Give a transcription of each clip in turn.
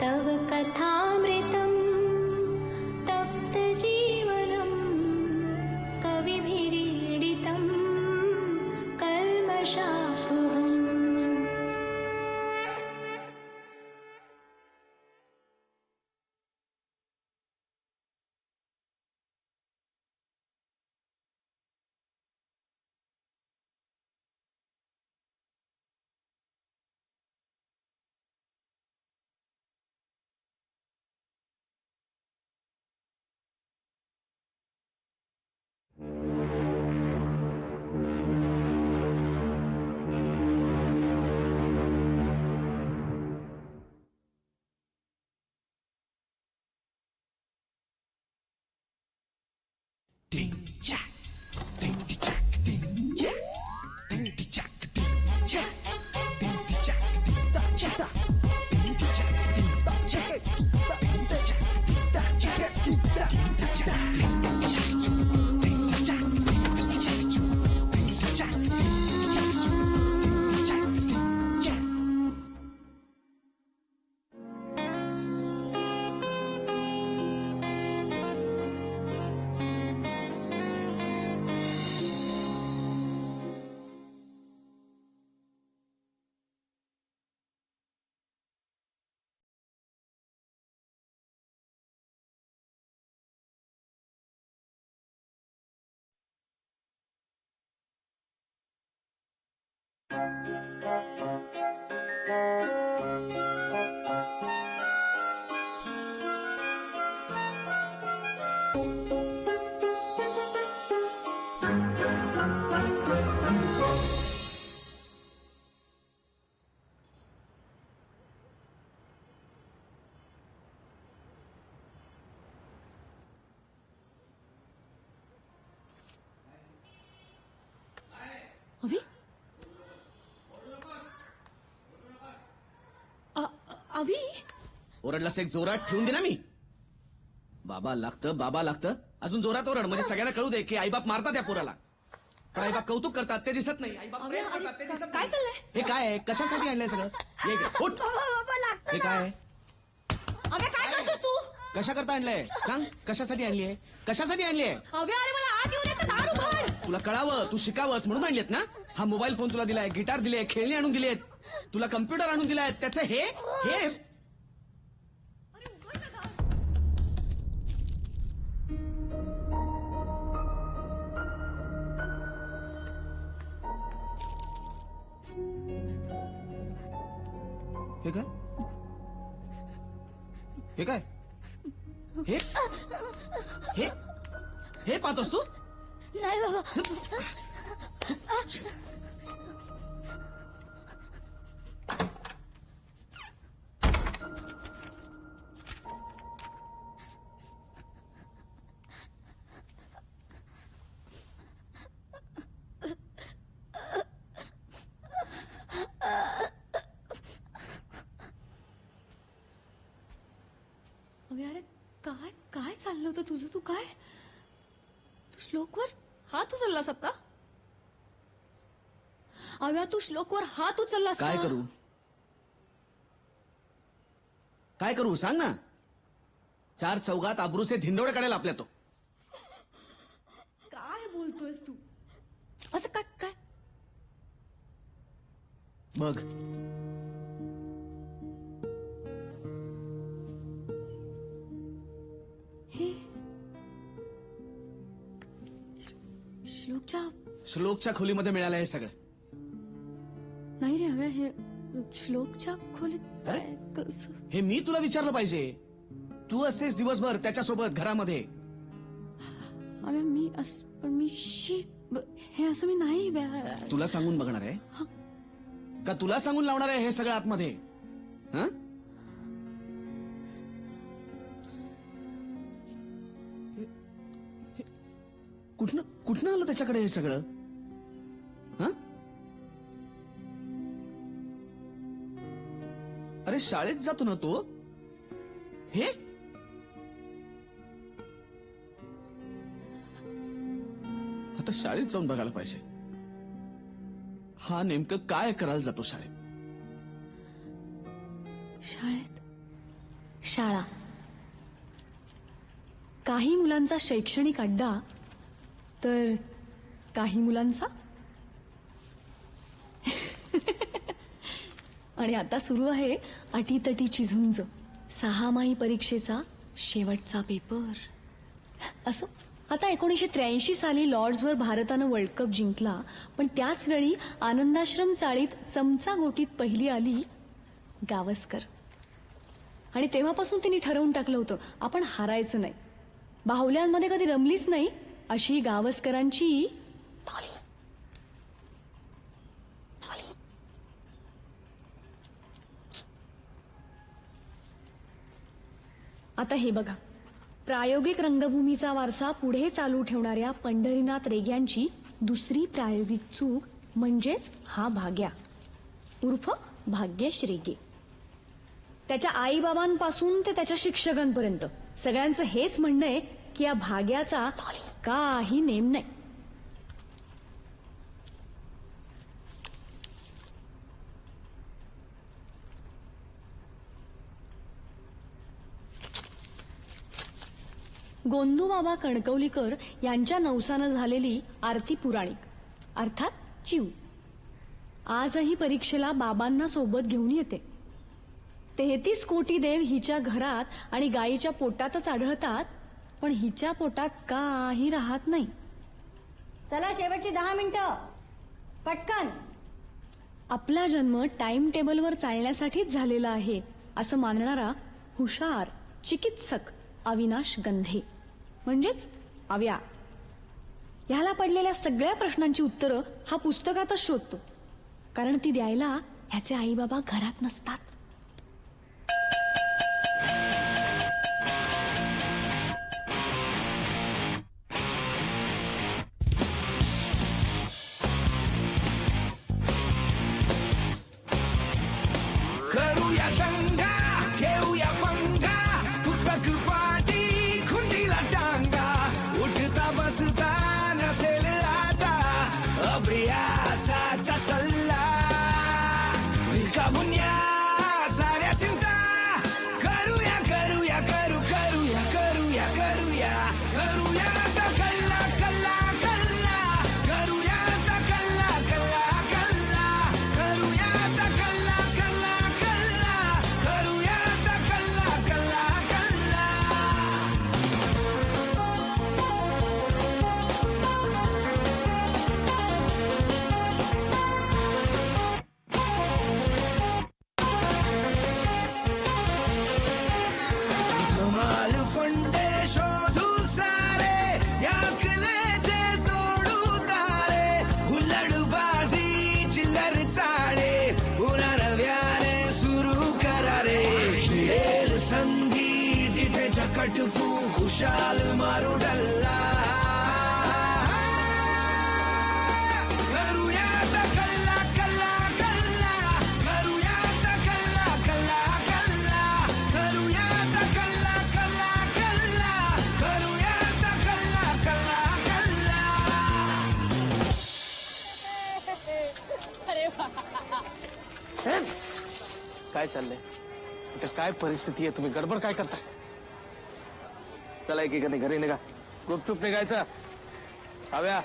तव कथामृतं तप्तजीवनं कविभिरीडितं कल्मषापहम्। Ding jack, ding jack, ding jack, ding jack, ding jack, ding jack, ding da jack, ding jack, ding da jack, ding da jack, ding da jack, ding da jack, ding da jack, ding da jack, ding da jack, ding da jack. अभी अभी ओरडलास एक जोरात ठेवून दे ना मी. बाबा लागतं अजून जोरात ओरड म्हणजे सगळ्यांना कळू दे की आईबाप मारतात या पोराला. पण आईबाप कौतुक करतात ते दिसत नाही. आईबाप अरे, प्रेम करतात, ते अरे, दिसत नाही. काय चाललंय? हे काय आहे? कशासाठी आणलंय सगळं? हे घे, उठ. हे काय आहे? अबे काय करतोस तू? कशा करता आणलंय सांग. कशासाठी आणलीये? कशासाठी आणलीये? अबे अरे मला आत येऊन येतं दार उघड. तुला कळावं, तू शिकावंस म्हणून आणलेत ना. हा मोबाईल फोन तुला दिलाय, गिटार दिले, खेळणी आणून दिलेत, तुला कम्प्युटर आणून दिलाय. त्याचं हे हे अरे उघड ना दार. हे काय? हे काय? हे हे हे पाहतोस तू? नाही बाबा, अबे अरे काय काय चाललं होतं तुझं? तू काय तू श्लोकवर हात उचललास आता? अबे तू श्लोकवर हात उचललास काय का? करू? काय करू सांग ना. चार चौघात आबरूचे धिंडोळे काढेल आपल्या तो. काय बोलतोयस तू? असं काय काय? बघ हे श्लोकच्या श्लोकच्या खोलीमध्ये मिळालं हे सगळं. नाही रे हव्या हे श्लोकच्या खोलीत अरे? काय कसं? हे मी तुला विचारलं पाहिजे. तू असतेस दिवसभर त्याच्यासोबत घरामध्ये. अबे पण मी हे असं मी नाही तुला सांगून बघणार आहे का? तुला सांगून लावणार आहे हे सगळं आतमध्ये? हं? कुठनं आलं त्याच्याकडे हे सगळं? हं? अरे शाळेत जातो ना तो. हे आता शाळेत जाऊन बघायला पाहिजे. हा नेमकं काय करायला जातो शाळेत? शाळेत शाळा. काही मुलांचा शैक्षणिक अड्डा तर काही मुलांचा आणि आता सुरू आहे अटीतटीची झुंज. 6 माही परीक्षेचा शेवटचा पेपर. असो, आता 1983 साली लॉर्ड्सवर भारतानं वर्ल्ड कप जिंकला, पण त्याच वेळी आनंदाश्रम चाळीत चमचा गोटीत पहिली आली गावस्कर. आणि तेव्हापासून तिने ठरवून टाकलं होतं आपण हारायचं नाही. बाहुल्यांमध्ये कधी रमलीच नाही अशी गावस्करांची डॉली. आता हे बघा, प्रायोगिक रंगभूमीचा वारसा पुढे चालू ठेवणाऱ्या पंढरीनाथ रेग्यांची दुसरी प्रायोगिक चूक म्हणजेच हा भाग्या उर्फ भाग्येश रेगे. त्याच्या आईबाबांपासून ते त्याच्या शिक्षकांपर्यंत सगळ्यांचं हेच म्हणणं आहे की या भाग्याचा काही नेम नाही. गोंदूबाबा कणकवलीकर यांच्या नवसानं झालेली आरती पुराणिक अर्थात चिऊ आजही परीक्षेला बाबांना सोबत घेऊन येते. 33 कोटी देव हिच्या घरात आणि गायीच्या पोटातच आढळतात, पण हिच्या पोटात काही राहत नाही. चला शेवटची 10 मिनिटं पटकन. आपला जन्म टाइम टेबलवर चालण्यासाठीच झालेला आहे असं मानणारा हुशार चिकित्सक अविनाश गंधे म्हणजेच अव्या. ह्याला पडलेल्या सगळ्या प्रश्नांची उत्तरं हा पुस्तकातच शोधतो, कारण ती द्यायला ह्याचे आई बाबा घरात नसतात. करूया दंगा घेऊया पंगा पुस्तक पाटी खुंडीला टांगा उठता बसता नसेल आता अभ्यासाचा सल्ला भिका मुन्या साऱ्या चिंता करूया करूया करू करूया करूया करूया करूया आता कल्ला कल्ला कल्ला करूया आता कल्ला कल्ला कल्ला करूया आता कल्ला कल्ला कल्ला करूया आता कल्ला कल्ला कल्ला. धमाल फंडे शोधू सारे याकलेचे तोडू तारे हुल्लडबाजी चिल्लर चाळे पुन्हा नव्याने सुरू करा रे. येल संधी जिथे झकटफू खुशाल मारू डल्ला करूया आता कल्ला कल्ला कल्ला करूया आता कल्ला कल्ला कल्ला करूया आता कल्ला कल्ला कल्ला करूया आता कल्ला कल्ला कल्ला. काय चाललंय इथं? काय परिस्थिती आहे? तुम्ही गडबड काय करताय? चला एकीकडे घरी निघा, गुपचूप निघायचं. हव्या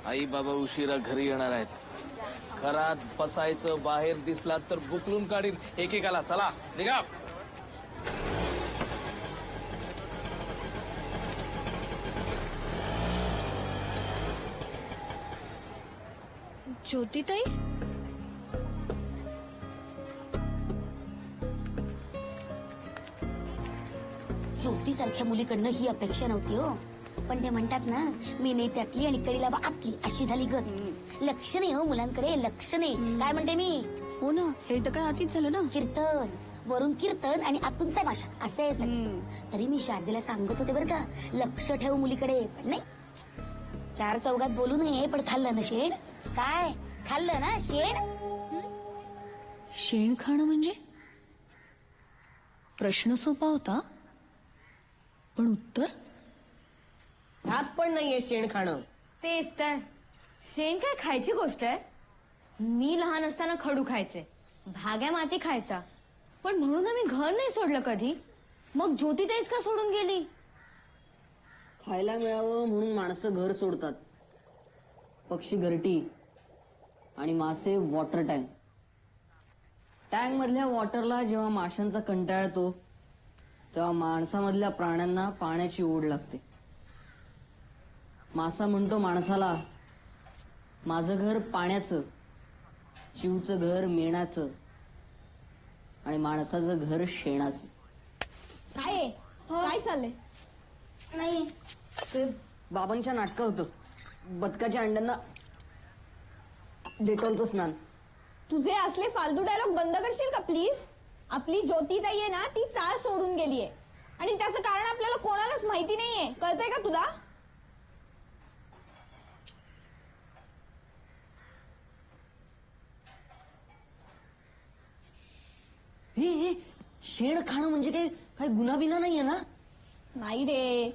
आई बाबा उशिरा घरी येणार आहेत. घरात बसायचं, बाहेर दिसलात तर बुकलून काढीन एकेकाला. चला निघा. ज्योतिताई, ज्योतीसारख्या मुलीकडनं ही अपेक्षा नव्हती हो. पण ते म्हणतात ना, मी नाही त्यातली आणि करीला बा आतली, अशी झाली गत. लक्ष नाही हो मुलांकडे, लक्ष नाही. काय म्हणते मी? हो ना, हे तर काय आधीच झालं ना. कीर्तन वरून कीर्तन आणि आतून तमाशा असे आहे सगळं. तरी मी शारदेला सांगत होते बरं का, लक्ष ठेव मुलीकडे. पण नाही, 4 चौघात बोलू नये, पण खाल्लं ना शेण. काय खाल्लं ना शेण? शेण खाणं म्हणजे? प्रश्न सोपा होता, पण उत्तर भात पण नाहीये शेण खाणं. तेच तर, शेण काय खायची गोष्ट आहे? मी लहान असताना खडू खायचे, भाग्या माती खायचा, पण म्हणून आम्ही घर नाही सोडलं कधी. मग ज्योतिताईच का सोडून गेली? खायला मिळावं म्हणून माणसं घर सोडतात. पक्षी घरटी आणि मासे वॉटर टँक. टँक मधल्या वॉटरला जेव्हा माशांचा कंटाळा येतो तेव्हा माणसामधल्या प्राण्यांना पाण्याची ओढ लागते. मासा म्हणतो माणसाला, माझं घर पाण्याचं, चिवचं घर मेणाचं आणि माणसाचं घर शेणाचं. काय आहे? काय चाललंय? नाही, ते बाबांच्या नाटकं होतं. बदकाच्या अंड्यांना डेटॉलचं स्नान. तुझे असले फालतू डायलॉग बंद करशील का प्लीज? आपली ज्योतिताई आहे ना, ती चाळ सोडून गेलीये आणि त्याचं कारण आपल्याला कोणालाच माहिती नाहीये. कळतंय का तुला? हे शेण खाणं म्हणजे काही गुन्हा बिना नाहीये ना? नाही रे,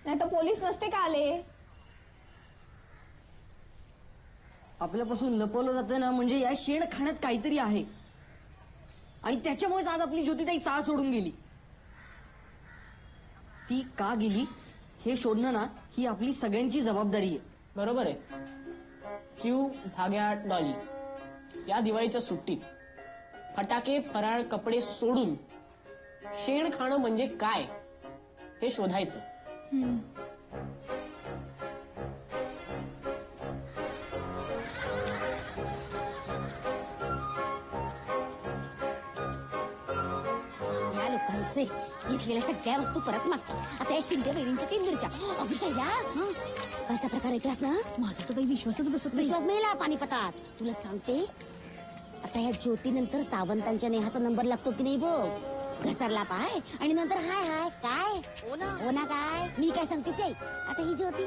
नाही तर पोलीस नसते का आले? आपल्यापासून लपवलं जातं ना, म्हणजे या शेण खाण्यात काहीतरी आहे आणि त्याच्यामुळेच आज आपली ज्योतिताई चाळ सोडून गेली. ती का गेली हे शोधणं ना, ही आपली सगळ्यांची जबाबदारी आहे. बरोबर आहे. क्यू, भाग्या, डॉली या दिवाळीच्या सुट्टीत फटाके, फराळ, कपडे सोडून शेण खाणं म्हणजे काय हे शोधायचं. या लोकांचे घेतलेल्या सगळ्या वस्तू परत मागतात. आता या शिंदे वैरींच्या 3 मिरच्या. अगं शैल्या, कालचा प्रकार ऐकलास ना? माझा तर काही विश्वासच बसत नाही. विश्वास नाही पानिपतात. तुला सांगते, आता या ज्योतीनंतर सावंतांच्या नेहाचा नंबर लागतो की नाही बघ. घसरला पाय आणि नंतर हाय हाय काय हो ना काय. मी काय सांगते ते, आता ही ज्योती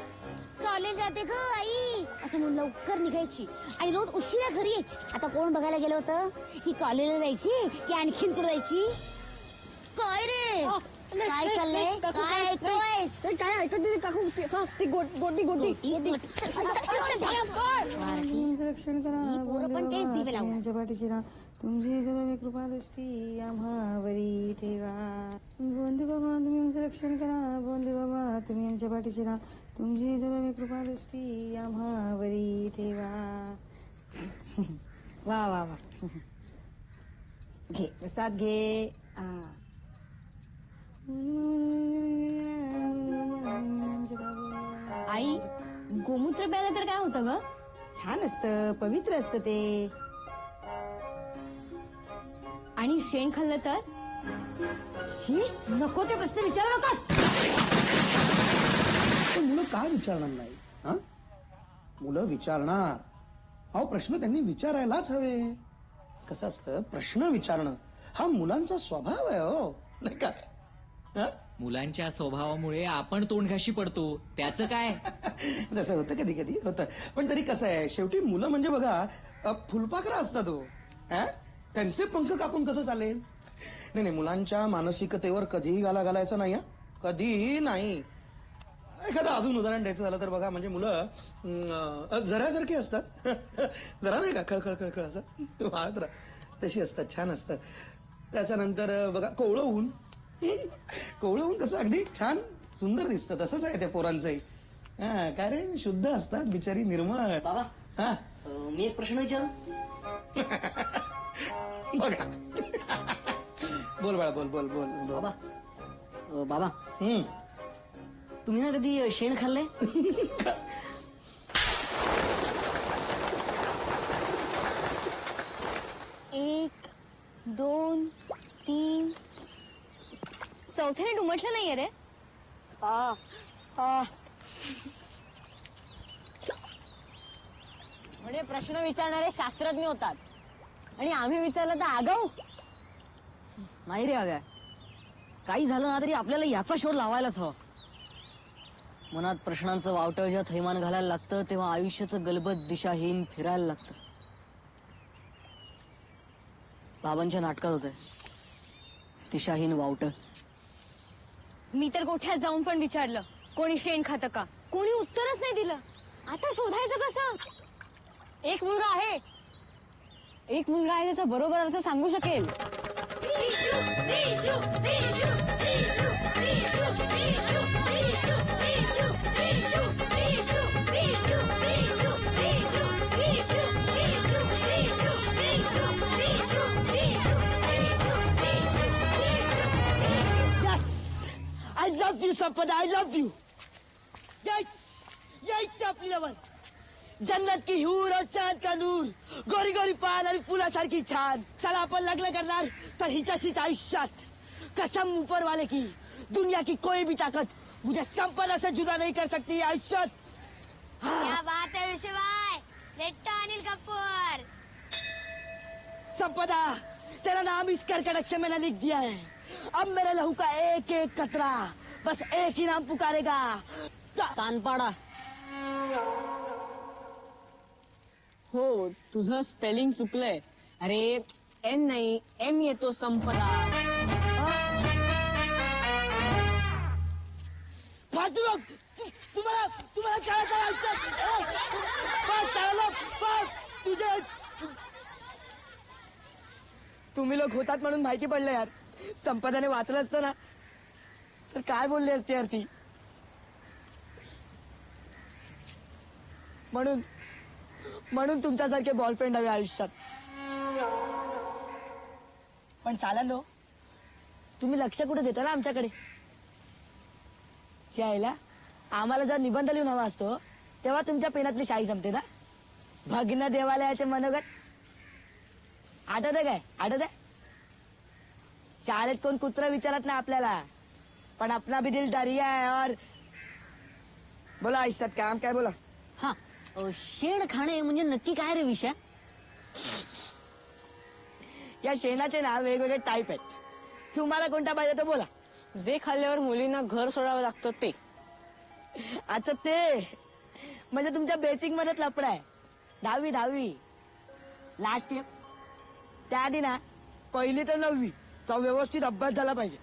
कॉलेज जाते ग आई असं म्हणून लवकर निघायची आणि रोज उशिरा घरी यायची. आता कोण बघायला गेलं होतं की कॉलेजला जायची की आणखीन कुठे जायची? काय रे, काय चाललंय? काय ऐकतोयस? काय ऐकत नाही काकू. ती गोटी गोटी रक्षण करा ही पोरं पण तेच दिवे लावणार. तुमच्या पाठीशी राहा. तुमची सदैव कृपा दृष्टी आम्हावरी ठेवा. बोंधू बाबा तुम्ही आमचं रक्षण करा. बोंधू बाबा तुम्ही आमच्या पाठीशी राहा. तुमची सदैव कृपा दृष्टी आम्हावरी ठेवा. वा वा वा. घे प्रसाद घे. आई, गोमूत्र प्यायला तर काय होतं ग? छान असतं, पवित्र असतं ते. आणि शेण खाल्लं तर? शी, नको ते प्रश्न विचारू नकोस. पण मुलं काय विचारणार नाही? हा, मुलं विचारणार. अहो, प्रश्न त्यांनी विचारायलाच हवे. कसं असतं, प्रश्न विचारणं हा मुलांचा स्वभाव आहे. हो नाही का? हा? मुलांच्या स्वभावामुळे आपण तोंडघाशी पडतो, त्याचं काय? तसं होतं, कधी कधी होतं. पण तरी कसं आहे, शेवटी मुलं म्हणजे बघा फुलपाखरं असतात. हो, हा? त्यांचे पंख कापून कसं चालेल? नाही नाही, मुलांच्या मानसिकतेवर कधीही घाला घालायचा नाही. हा, कधीही नाही. एखादं अजून उदाहरण द्यायचं झालं तर बघा, म्हणजे मुलं जरासारखी असतात. जरा नाही का, खळखळ खळखळ असं वाहत राहा, तशी असतात, छान असतात. त्याच्यानंतर बघा, कोवळं ऊन. कोवळं ऊन कसं अगदी छान सुंदर दिसतं, तसंच आहे त्या पोरांचंही. हा, काय रे, शुद्ध असतात बिचारी, निर्मळ. बाबा, हा, मी एक प्रश्न विचारू? बघा. बोल बाळा, बोल बोल बोल बोल. बाबा, बाबा हम्म. तुम्ही ना कधी शेण खाल्लंय? 1, 2, 3. चौथ्याने डुमटलं नाहीये रे. म्हणजे प्रश्न विचारणारे शास्त्रज्ञ होतात आणि आम्ही विचारलं तर आगाऊ. नाही रे हव्या, काही झालं ना तरी आपल्याला याचा शोध लावायलाच हवा. मनात प्रश्नांचं वावटळ जेव्हा थैमान घालायला लागतं तेव्हा आयुष्याचं गलबत दिशाहीन फिरायला लागतं. बाबांच्या नाटकात होतंय दिशाहीन वावटळ. मी तर गोठ्यात जाऊन पण विचारलं कोणी शेण खातं का, कोणी उत्तरच नाही दिलं. आता शोधायचं कसं? एक मुलगा आहे त्याचा बरोबर अर्थ सांगू शकेल. I love you, Sampada. I love you. यायच आपली लवण. जन्नत की हूर और चांद का नूर, गोरी गोरी पान आणि फुलासारखी छान. चला आपण लग्न करणार तर हिच्याशीच आयुष्यात. कसम ऊपर वाले की दुनिया की कोई भी ताकत मुझे संपदा से जुदा नहीं कर सकती आयुष्यात. क्या बात है विशुभाई. रेट्टा अनिल कपूर. संपदा, तेरा नाम इस कर्कटक से मैंने लिख दिया है. अब मेरे लहू का एक एक कतरा बस एक ही नाम पुकारेगा. कानपाडा. हो तुझं स्पेलिंग चुकलंय. अरे एन नाही एम येतो संपदा. फालतू लोग, तुम्हाला काय तुझे तुम्ही लोक होतात म्हणून माहिती पडलं यार. संपदाने वाचलं असतं ना तर काय बोलली असती यार ती. म्हणून तुमच्यासारखे बॉयफ्रेंड हवे आयुष्यात. पण चालेल नो, तुम्ही लक्ष कुठे देता ना आमच्याकडे. यायला आम्हाला जर निबंध लिहून हवा असतो तेव्हा तुमच्या पेनातली शाई संपते ना. भग्न देवालयाचे मनोगत आठवत काय. शाळेत कोण कुत्रा विचारत नाही आपल्याला, पण अपना भी दिल दरिया है. और बोला आयुष्यात काम काय बोला. हा शेण खाणे म्हणजे नक्की काय रे विषय. या शेणाचे ना वेगवेगळे टाईप आहेत. तुम्हाला कोणता पाहिजे तो बोला. जे खाल्ल्यावर मुलींना घर सोडावं लागतं ते. अच्छा ते म्हणजे तुमच्या बेसिक मध्ये लपडा आहे. 10वी लास्ट इयर. त्याआधी ना 1ली ते 9वी चा व्यवस्थित अभ्यास झाला पाहिजे.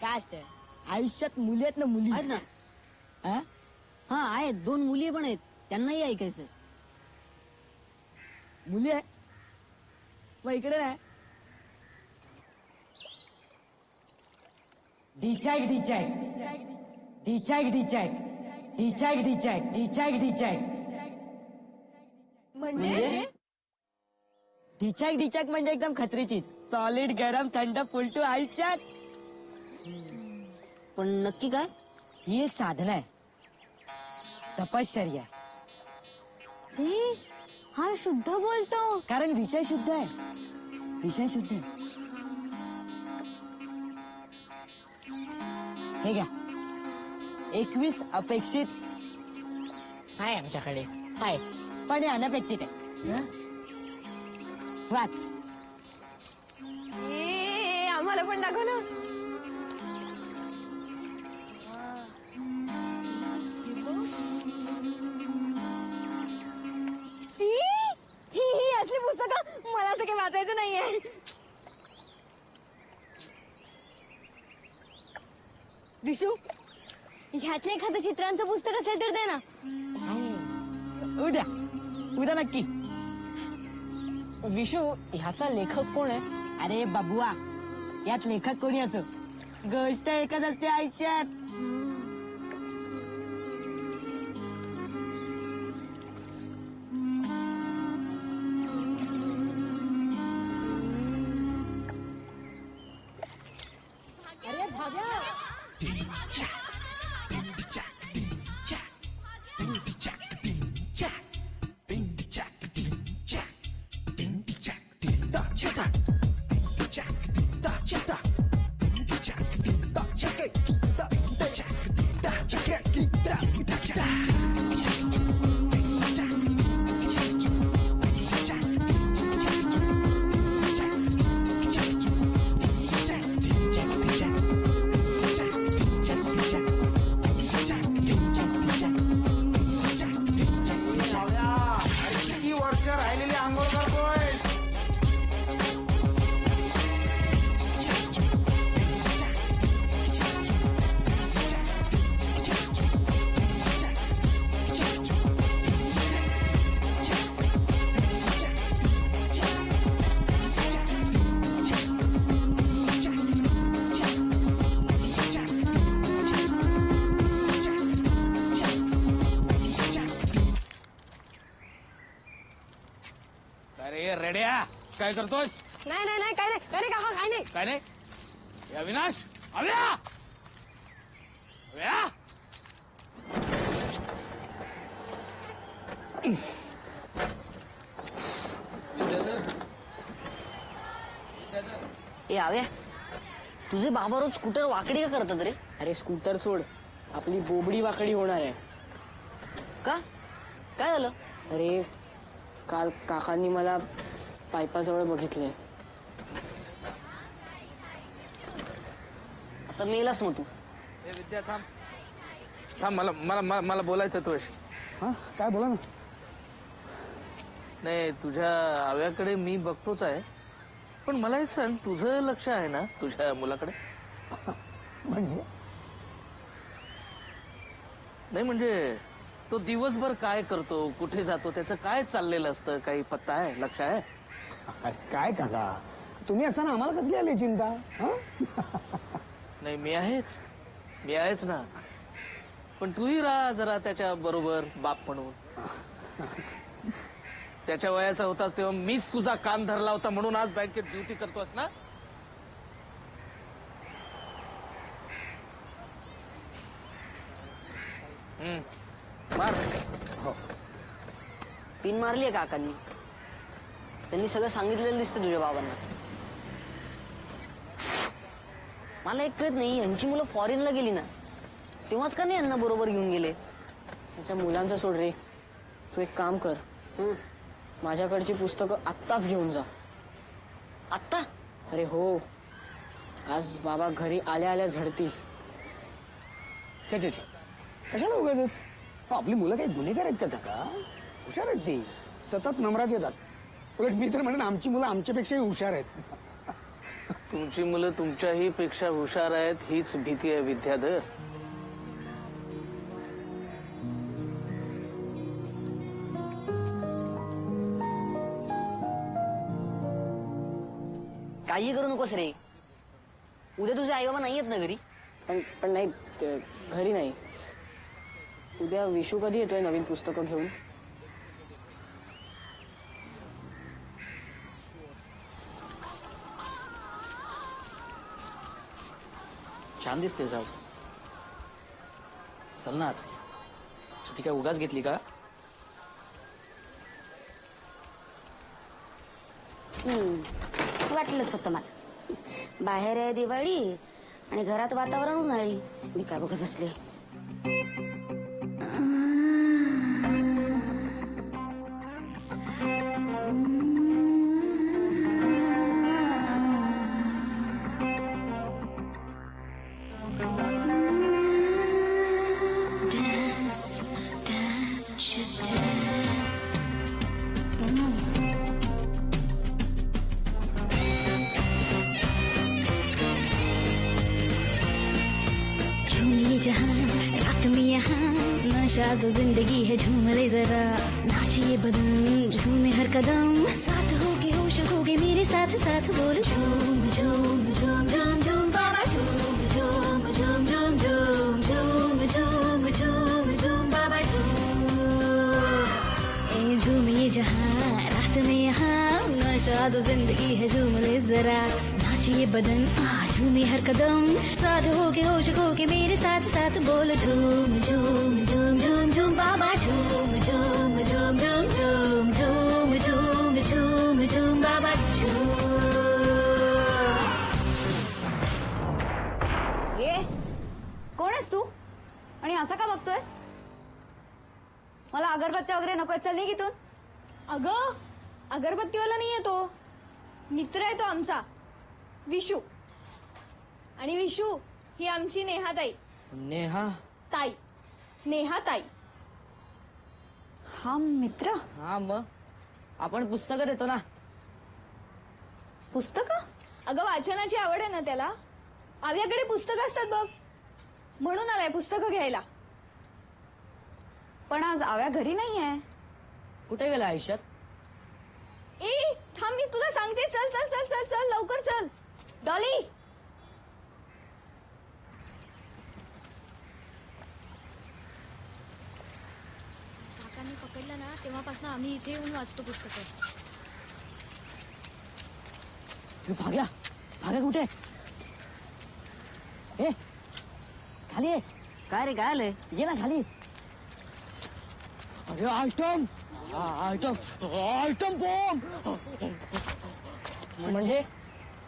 काय असते आयुष्यात मुली आहेत ना. मुली आहेत ना. हा? हा आहेत 2 मुली पण आहेत. त्यांनाही ऐकायचं. मुली आहे मग इकडे नाही. म्हणजे डिचॅक म्हणजे एकदम खतरी चीज. सॉलिड गरम थंड फुलटू आयुष्यात. पण नक्की काय. ही एक साधना आहे. तपश्चर्या. हा शुद्ध बोलतो. कारण विषय शुद्ध आहे. हे घ्या 21 अपेक्षित आहे आमच्याकडे. आहे पण हे अनपेक्षित आहे. वाच. आम्हाला पण दाखव ना. ही असली पुस्तकं मला असं काही वाचायचं नाहीये. विशू ह्यातलं एखादं चित्रांचं पुस्तक असेल तर दे ना. उद्या नक्की. विशू ह्याचा लेखक कोण आहे. अरे बाबुआ, यात लेखक कोणी असो गोष्ट एकच असते आयुष्यात. अरे भाग्या. Check it. रेड्या काय करतोस? नाही नाही नाही काय नाही काय नाही काका काय नाही. काय नाही या अविनाश अव्या अव्या ए आव्या तुझे बाबा रोज स्कूटर वाकडी का करतात रे? अरे स्कूटर सोड आपली बोबडी वाकडी होणार आहे. का काय झालं? अरे काल काकांनी मला पाईपाजवळ बघितलंय. आता मेलास मग तू. विद्या थांब थांब मला मला मला मला बोलायचं तुझ्याशी. हा काय बोला ना. नाही तुझ्या आव्याकडे मी बघतोच आहे पण मला एक सांग तुझं लक्ष आहे ना तुझ्या मुलाकडे? म्हणजे नाही म्हणजे तो दिवसभर काय करतो कुठे जातो त्याचं काय चाललेलं असतं काही पत्ता आहे लक्ष आहे? अरे काय काका तुम्ही असताना आम्हाला कसली आली चिंता? नाही मी आहेच ना पण तूही राहा जरा त्याच्या बरोबर बाप म्हणून. त्याच्या वयाचा होतास तेव्हा मीच तुझा कान धरला होता म्हणून आज बँकेत ड्युटी करतोस ना. मार. पिन मारली काकांनी. त्यांनी सगळं सांगितलेलं दिसतं तुझ्या बाबांना. मला एक कळत नाही यांची मुलं फॉरेनला गेली ना तेव्हाच का नाही यांना बरोबर घेऊन गेले? त्याच्या मुलांचं सोड रे. तू एक काम कर माझ्याकडची पुस्तकं आत्ताच घेऊन जा. आत्ता? अरे हो आज बाबा घरी आल्या आल्या झडतील. छे छे छे कशाला उगाच आपली मुलं काही गुन्हेगार आहेत का काका? हुशार आहेत ती सतत नंबरात येतात. उलट मी तर म्हणेन आमची मुलं आमच्यापेक्षाही हुशार आहेत. तुमची मुलं तुमच्याही पेक्षा हुशार आहेत हीच भीती आहे विद्याधर. काही करू नकोस रे. उद्या तुझे आई बाबा नाही आहेत ना घरी? पण नाही घरी नाही. उद्या विशू कधी येतोय नवीन पुस्तकं घेऊन? छान दिसते आज. चल ना आता. सुट्टी काय उगाच घेतली का? वाटलंच होतं मला. बाहेर आहे दिवाळी आणि घरात वातावरण उन्हाळी. मी काय बघत असले. रात में यहाँ नशा तो जिंदगी है झूम ले जरा नाचिए बदन झूमे हर कदम साथ होके होश होगे मेरे साथ साथ बोल झूम झूम झूम झूम झूम बाबा झूम झूम झूम झूम झूम झूम झूम झूम झूम बाबा झूम ए झूमिए जहाँ रात में यहाँ नशा तो जिंदगी है झूम ले जरा नाचिए बदन झूमे हर कदम साथ होके होश होके मेरे साथ साथ बोल झूम झूम झूम झूम झूम बाबा झूम झूम झूम झूम झूम झूम झूम झूम झूम बाबा झूम. ये कोण आहेस तू आणि असं का बघतोयस? मला अगरबत्त्या वगैरे नकोय. चल निघ इथून. अगं अगरबत्तीवाला नाहीये तो. मित्र आहे तो आमचा विशू. आणि विशू ही आमची नेहाताई. नेहा? ताई नेहाताई. हा मित्र? हा मग आपण पुस्तकं देतो ना. पुस्तकं? अगं वाचनाची आवड आहे ना त्याला. आव्याकडे पुस्तकं असतात बघ म्हणून आलाय पुस्तकं घ्यायला. पण आज आव्या घरी नाहीये. कुठे गेला आयुष्यात? ए थांब मी तुला सांगते. चल चल चल चल चल लवकर चल. डॉली काकांनी पकडलं ना तेव्हापासून आम्ही इथे येऊन वाचतो पुस्तकं. भाग्या भाग्या कुठे ए खाली ये. काय रे काय आलंय ये ना खाली. अरे आयटम आयटम आयटम बॉम्ब. म्हणजे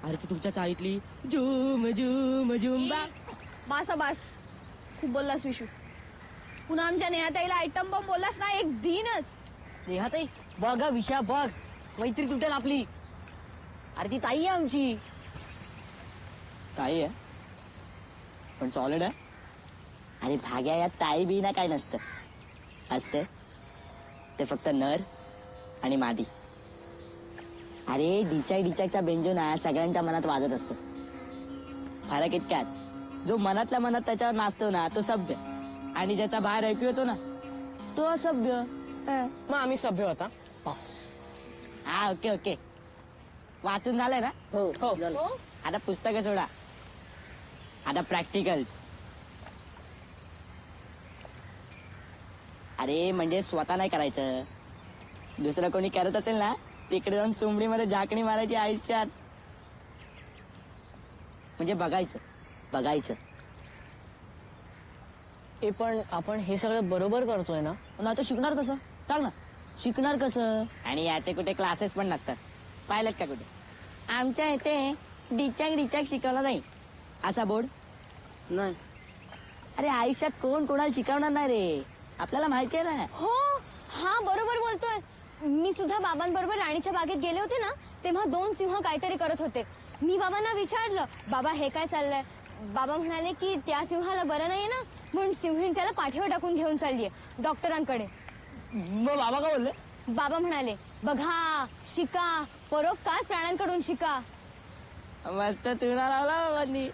अरे ती तुमच्या चाळीतली झुम झुम झुंबा. बास बास खूप बोललास विशू. पुन्हा आमच्या नेहाताईला आयटम बॉम्ब बोललास ना एक दिनच. नेहाताई बघ हा विषया बघ मैत्री तुटेल आपली. अरे ती ताई आहे आमची. ताई आहे पण सॉलिड आहे. अरे भाग्या यात ताई बी ना काय नसतं. असतं ते फक्त नर आणि मादी. अरे डिचाकचा बेंजो ना सगळ्यांच्या मनात वाजत असतो. फरक इतक्यात जो मनातल्या मनात त्याच्यावर नाचतो ना तो सभ्य आणि ज्याचा बाहेर ऐकू येतो ना तो असभ्य. मग आम्ही सभ्य होता बस. हा ओके ओके वाचून झालंय ना. हो हो आता पुस्तकं सोडा. आता प्रॅक्टिकल्स. अरे म्हणजे स्वतः नाही करायचं. दुसरं कोणी करत असेल ना तिकडे जाऊन चुंबडीमध्ये झाकणी मारायची आयुष्यात. म्हणजे बघायचं बघायचं. हे पण आपण हे सगळं बरोबर करतोय ना. नाही तर शिकणार कसं सांग ना. शिकणार कसं. आणि याचे कुठे क्लासेस पण नसतात. पाहिलं का कुठे. आमच्या इथे डिचाक शिकवला जाईल असा बोर्ड नाही. अरे आयुष्यात कोण कोणाला शिकवणार नाही रे. आपल्याला माहिती आहे ना. हो हा बरोबर बोलतोय. मी सुद्धा बाबांबरोबर राणीच्या बागेत गेले होते ना तेव्हा 2 सिंह काहीतरी करत होते. मी बाबांना विचारलं बाबा हे काय चाललंय. बाबा म्हणाले की त्या सिंहाला बरं नाहीये ना म्हणून सिंहीण त्याला पाठीवर टाकून घेऊन चाललीये डॉक्टरांकडे. मग बाबा का बोलले. बाबा म्हणाले बघा शिका परोपकार प्राण्यांकडून शिका. मस्त चुना लावला बाबांनी.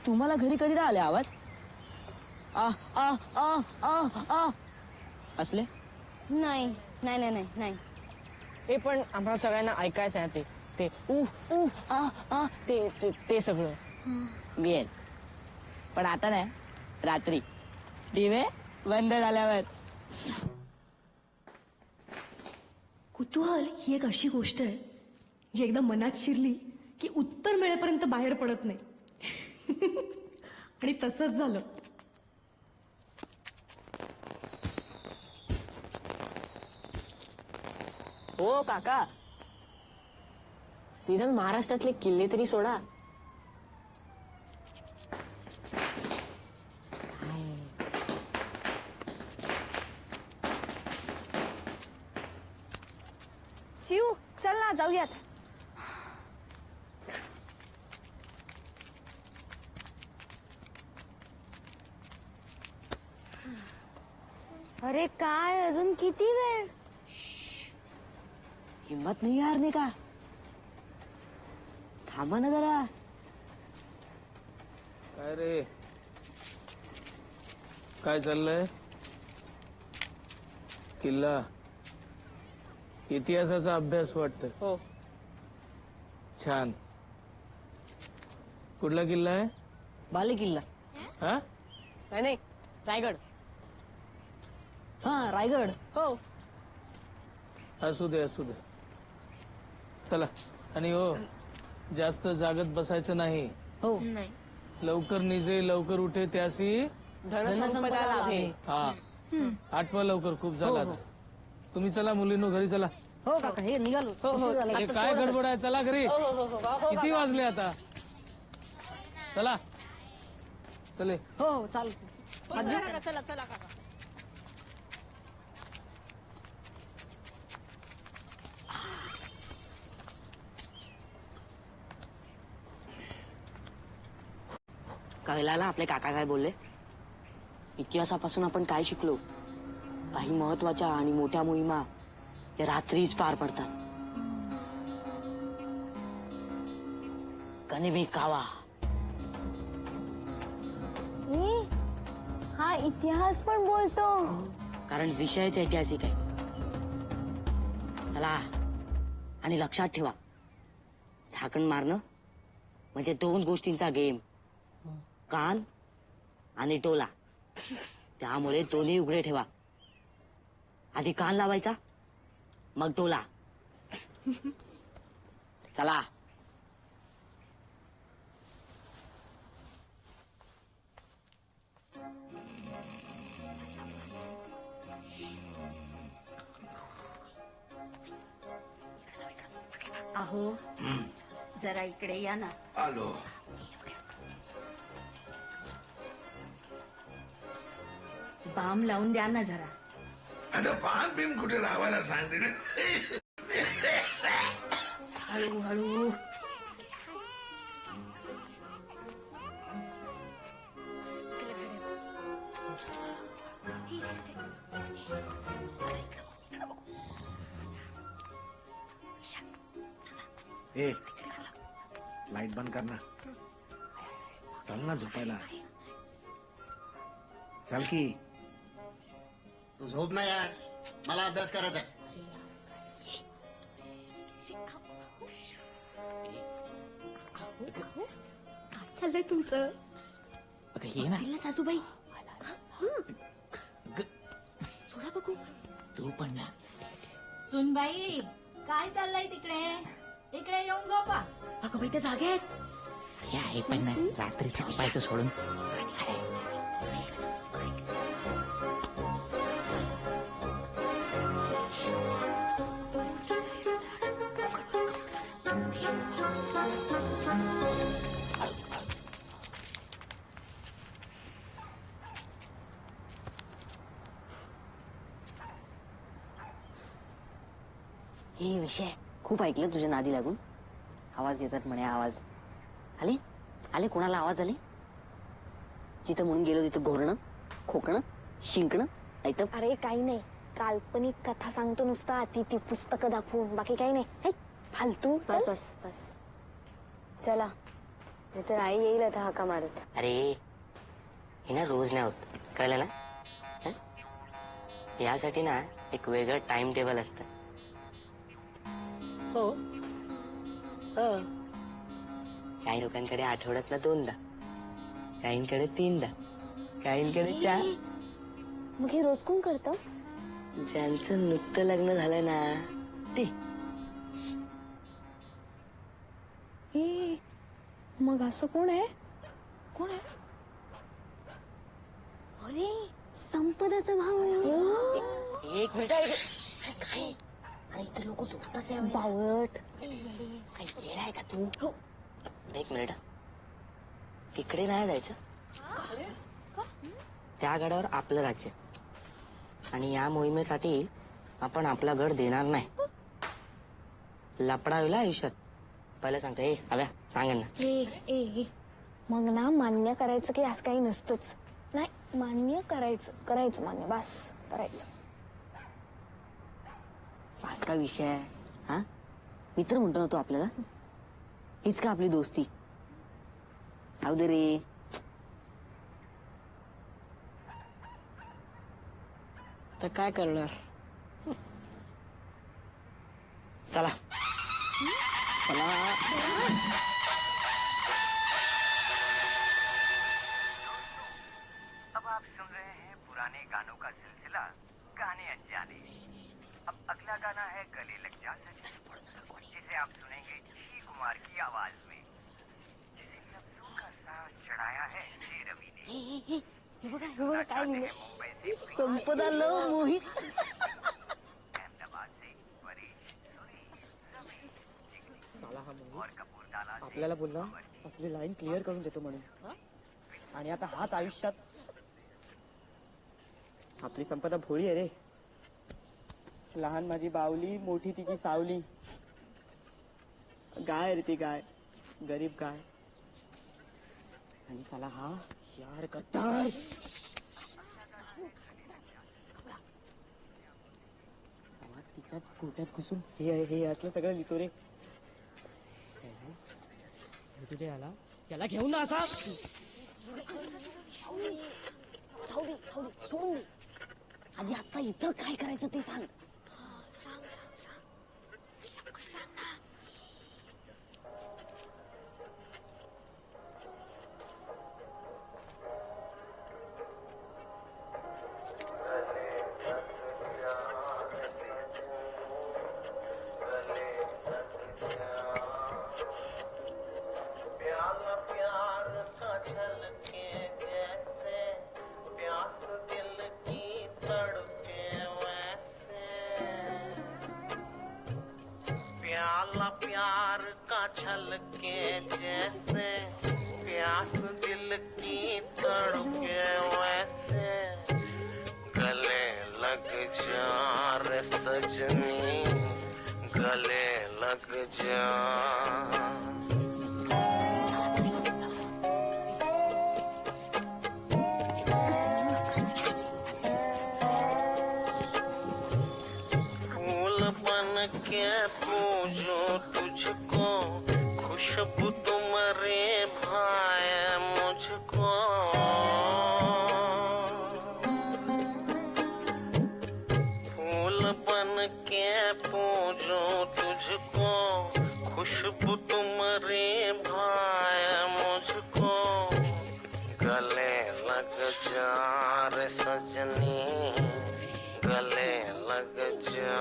तुम्हाला घरी कधी राहिले आवाज आ आ आ आ आ असले. नाही नाही नाही नाही नाही. हे पण आम्हाला सगळ्यांना ऐकायचं आहे ते उ उ आ आ ते सगळं. मिळेल पण आता नाही. रात्री दिवे बंद झाल्यावर. कुतूहल ही एक अशी गोष्ट आहे जी एकदा मनात शिरली की उत्तर मिळेपर्यंत बाहेर पडत नाही. आणि तसंच झालं. हो काका निदान महाराष्ट्रातले किल्ले तरी सोडा. शिव चल ना जाऊयात. अरे काय अजून किती वेळ. हिम्मत नाही हारने का. थांबा ना जरा. काय रे काय चाललंय. किल्ला इतिहासाचा अभ्यास वाटतं. हो छान. कुठला किल्ला आहे. बाले किल्ला. हा नाही रायगड. हा रायगड. हो असू दे असू दे. चला आणि हो जास्त जागत बसायचं नाही. हो लवकर निजे लवकर उठे त्यासी धनसंपदा लाभे. हा आठवा लवकर खूप झाला आता. तुम्ही चला मुलींनो घरी चला. हो काका हे निघालो. उशीर झाला. हे काय गडबड आहे चला घरी. किती वाजले आता. चला चले. हो हो चालेल. चला चला काका. कळला आपले काका काय बोलले. इतिहासापासून आपण काय शिकलो. काही महत्वाच्या आणि मोठ्या मोहिमा या रात्रीच पार पडतात. कनिबी कावा. हा इतिहास पण बोलतो. कारण विषयच ऐतिहासिक आहे. चला आणि लक्षात ठेवा झाकण मारणं म्हणजे 2 गोष्टींचा गेम. कान आणि टोला. त्यामुळे दोन्ही उघडे ठेवा. आधी कान लावायचा मग टोला. चला. अहो जरा इकडे या ना. आलो. बाम लावून द्या ना जरा. आता पान बिन कुठे लावायला सांगते. हळूहळू. ए लाईट बंद कर ना. चल ना झोपायला. चल की. तू झोप ना यार, मला अभ्यास करायचा आहे. काय चाललंय तुमचं? ये ना. सासूबाई सोडा बघू. तू पण ना. सुनबाई काय चाललंय तिकडे? इकडे येऊन झोपा. अगं बाई त्या जागे आहेत. हे आहे पण ना रात्रीच्या झोपायचं सोडून. हे विषय खूप ऐकलं तुझ्या नादी लागून. आवाज येतात म्हणे. आवाज आले आले. कोणाला आवाज आले? जिथं म्हणून गेलो तिथं घोरणं, खोकणं, शिंकणं. ऐकतं. अरे काही नाही, काल्पनिक कथा सांगतो नुसता. ती पुस्तकं दाखवून, बाकी काही नाही. हे, फालतू. बस बस बस चला, नाहीतर आई येईल आता हाका मारत. अरे हे ना रोज नाही होत, कळलं ना? हं? यासाठी ना एक वेगळं टाइम टेबल असतं. हो हो. काही लोकांकडे आठवड्यात ना 2दा, काहींकडे 3दा, काहींकडे 4. मग हे रोज कोण करतं? ज्यांचं नुकतं लग्न झालं ना ते. ए, मग असं कोण आहे? कोण आहे? अरे संपदाचा भाऊ. एक मिनिट. काय? अरे इथे लोक झोपतात. बावट. काही वेळ आहे का तू? एक मिनिट. तिकडे नाही जायचं. त्या गडावर आपलं राज्य, आणि या मोहिमेसाठी आपण आपला गड देणार नाही. लपडा होईल आयुष्यात. पहिलं सांगतो. ए हव्या सांगेन ना. ए मग ना मान्य करायचं की असं काही नसतंच. नाही, मान्य करायचं मान्य. बस करायचं. पास का विषय आहे हा? मित्र म्हणतो ना तो आपल्याला. हीच का आपली दोस्ती? जाऊ दे रे. तर काय करणार? चला चला. अब आप सुन रहे हैं पुराने गानों का सिलसिला, गाने अनजाने. अब अगला गाना है गले लग जा सजन, जिसे आप सुनेंगे जी कुमार की आवाज में, जिसे लफ्जों का साथ चढ़ाया है जे रवि ने. हे बघा काय लिहिलं. मुंबई से संपदा लो मोहित. अहमदाबाद से परेश, सुरेश, रमेश, साला हा जिगनी और कपूरताला से आपल्याला बोलला आपली लाईन क्लिअर करून देतो म्हणून, आणि आता हाच आयुष्यात आपली संपदा भोळी आहे रे. लहान माझी बावली, मोठी तिची सावली. गाय रे ती गाय, गरीब गाय. आणि साला हा यार गद्दार. साला तिच्या गोट्यात घुसून हे असलं सगळं लिहितो रे. तिथे आला, याला घेऊन ना असा. सोडून दे. आधी आता इथं काय करायचं ते सांग. छलके जैसे प्यास दिल की तड़के वैसे गले लग जा रे सजनी गले लग जा के पूजो तुझको खुशबू तुम्हारे भाई मुझको फूल बन के पूजो तुझको खुशबू तुम्हारे भाई मुझको गले लग जा रे सजनी गले लग जा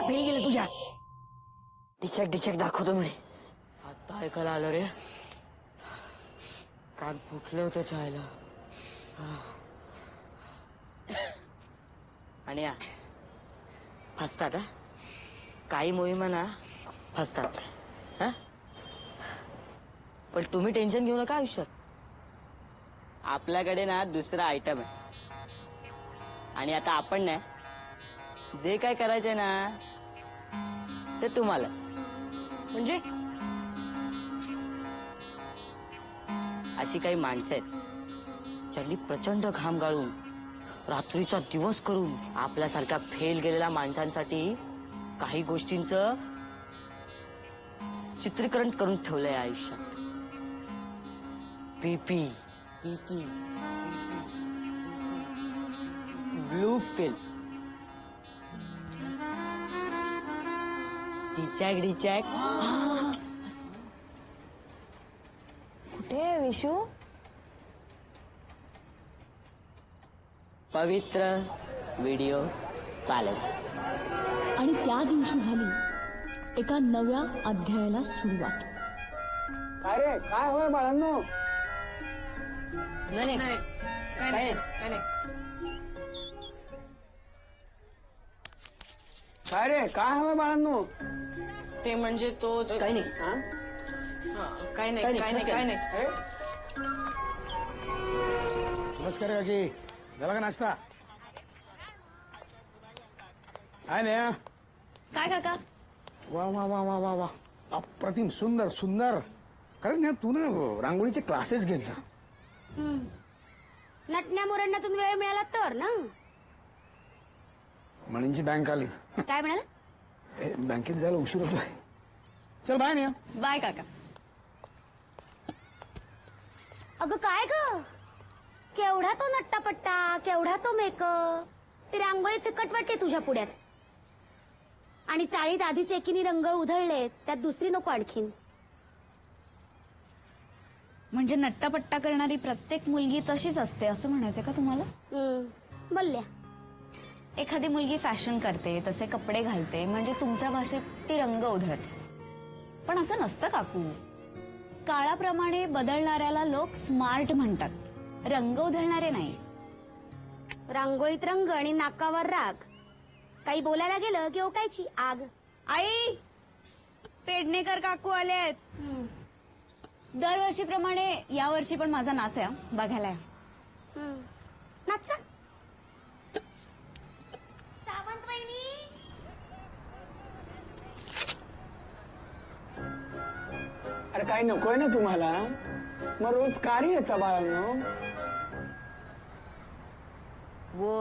फेल गेलं तुझ्या डिचक दाखवतो म्हणे आता ऐकायला आलं रे कान फुटले होते चायला आणि फसतात काही मोहिमा ना फसतात हा पण तुम्ही टेन्शन घेऊ नका आयुष्यात आपल्याकडे ना दुसरा आयटम आहे आणि आता आपण ना जे काय करायचंय ना ते तुम्हाला म्हणजे अशी काही माणसं आहेत ज्यांनी प्रचंड घाम गाळून रात्रीचा दिवस करून आपल्यासारख्या फेल गेलेल्या माणसांसाठी काही गोष्टींचं चित्रीकरण करून ठेवलंय आयुष्यात पीपी ब्लू फिल्म डिचॅक कुठे विशू पवित्र व्हिडिओ पॅलेस आणि त्या दिवशी झाली एका नव्या अध्यायाला सुरुवात. काय रे काय होय बाळांनो नाही काय रे काय हवं बाळांनो ते म्हणजे तो काही नाही काय नाही नमस्कार काकी झाला का नाश्ता काय नाही काय काका वा वा वा वा वा वा अप्रतिम सुंदर सुंदर खरंच ना तू ना रांगोळीचे क्लासेस घेत जा नटण्या मोरण्यातून वेळ मिळाला तर ना. म्हणींची बँक आली काय म्हणाल बँकेत जायला उशीर होतोय चल बाय ना बाय काका. अगं काय ग केवढा तो नट्टापट्टा केवढा तो मेकअप ती रांगोळी फिकट वाटते तुझ्या पुढ्यात आणि चाळीत आधीच एकीने रंग उधळले त्यात दुसरी नको आणखीन. म्हणजे नट्टापट्टा करणारी प्रत्येक मुलगी तशीच असते असं म्हणायचं का तुम्हाला. बोलल्या एखादी मुलगी फॅशन करते तसे कपडे घालते म्हणजे तुमच्या भाषेत ती रंग उधळते पण असं नसतं काकू. काळाप्रमाणे बदलणाऱ्याला लोक स्मार्ट म्हणतात रंग उधळणारे नाही. रांगोळीत रंग आणि नाकावर राग काही बोलायला गेलं की ओकायची आग. आई पेडणेकर काकू आले आहेत. दरवर्षीप्रमाणे यावर्षी पण माझा नाच आहे बघायला या. नाच सावंत वहिनी. अरे काय नकोय ना तुम्हाला मग रोज कार्य येतं बाळांनो. वो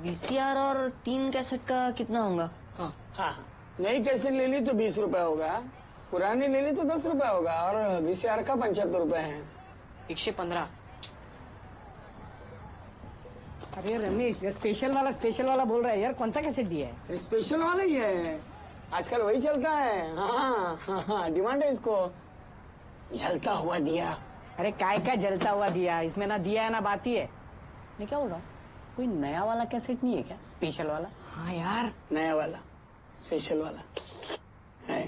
VCR और 3 कैसेट का कितना होगा. हाँ नई कैसेट ले ली तो 20 रुपए होगा पुरानी ले ली तो 10 रुपए होगा और VCR का 75 रुपए है. 115. अरे रमेश, ये स्पेशल वाला बोल रहा है यार. कौन सा कैसेट दिया है? स्पेशल वाला ही है. आजकल वही चलता है. हाँ, डिमांड है इसको. जलता हुआ दिया. अरे काय जलता हुआ दिया, इसमें ना दिया है ना बाती है. मैं क्या बोल रहा हूँ, कोई नया वाला कैसेट नहीं है क्या, स्पेशल वाला? हाँ यार, नया वाला स्पेशल वाला है.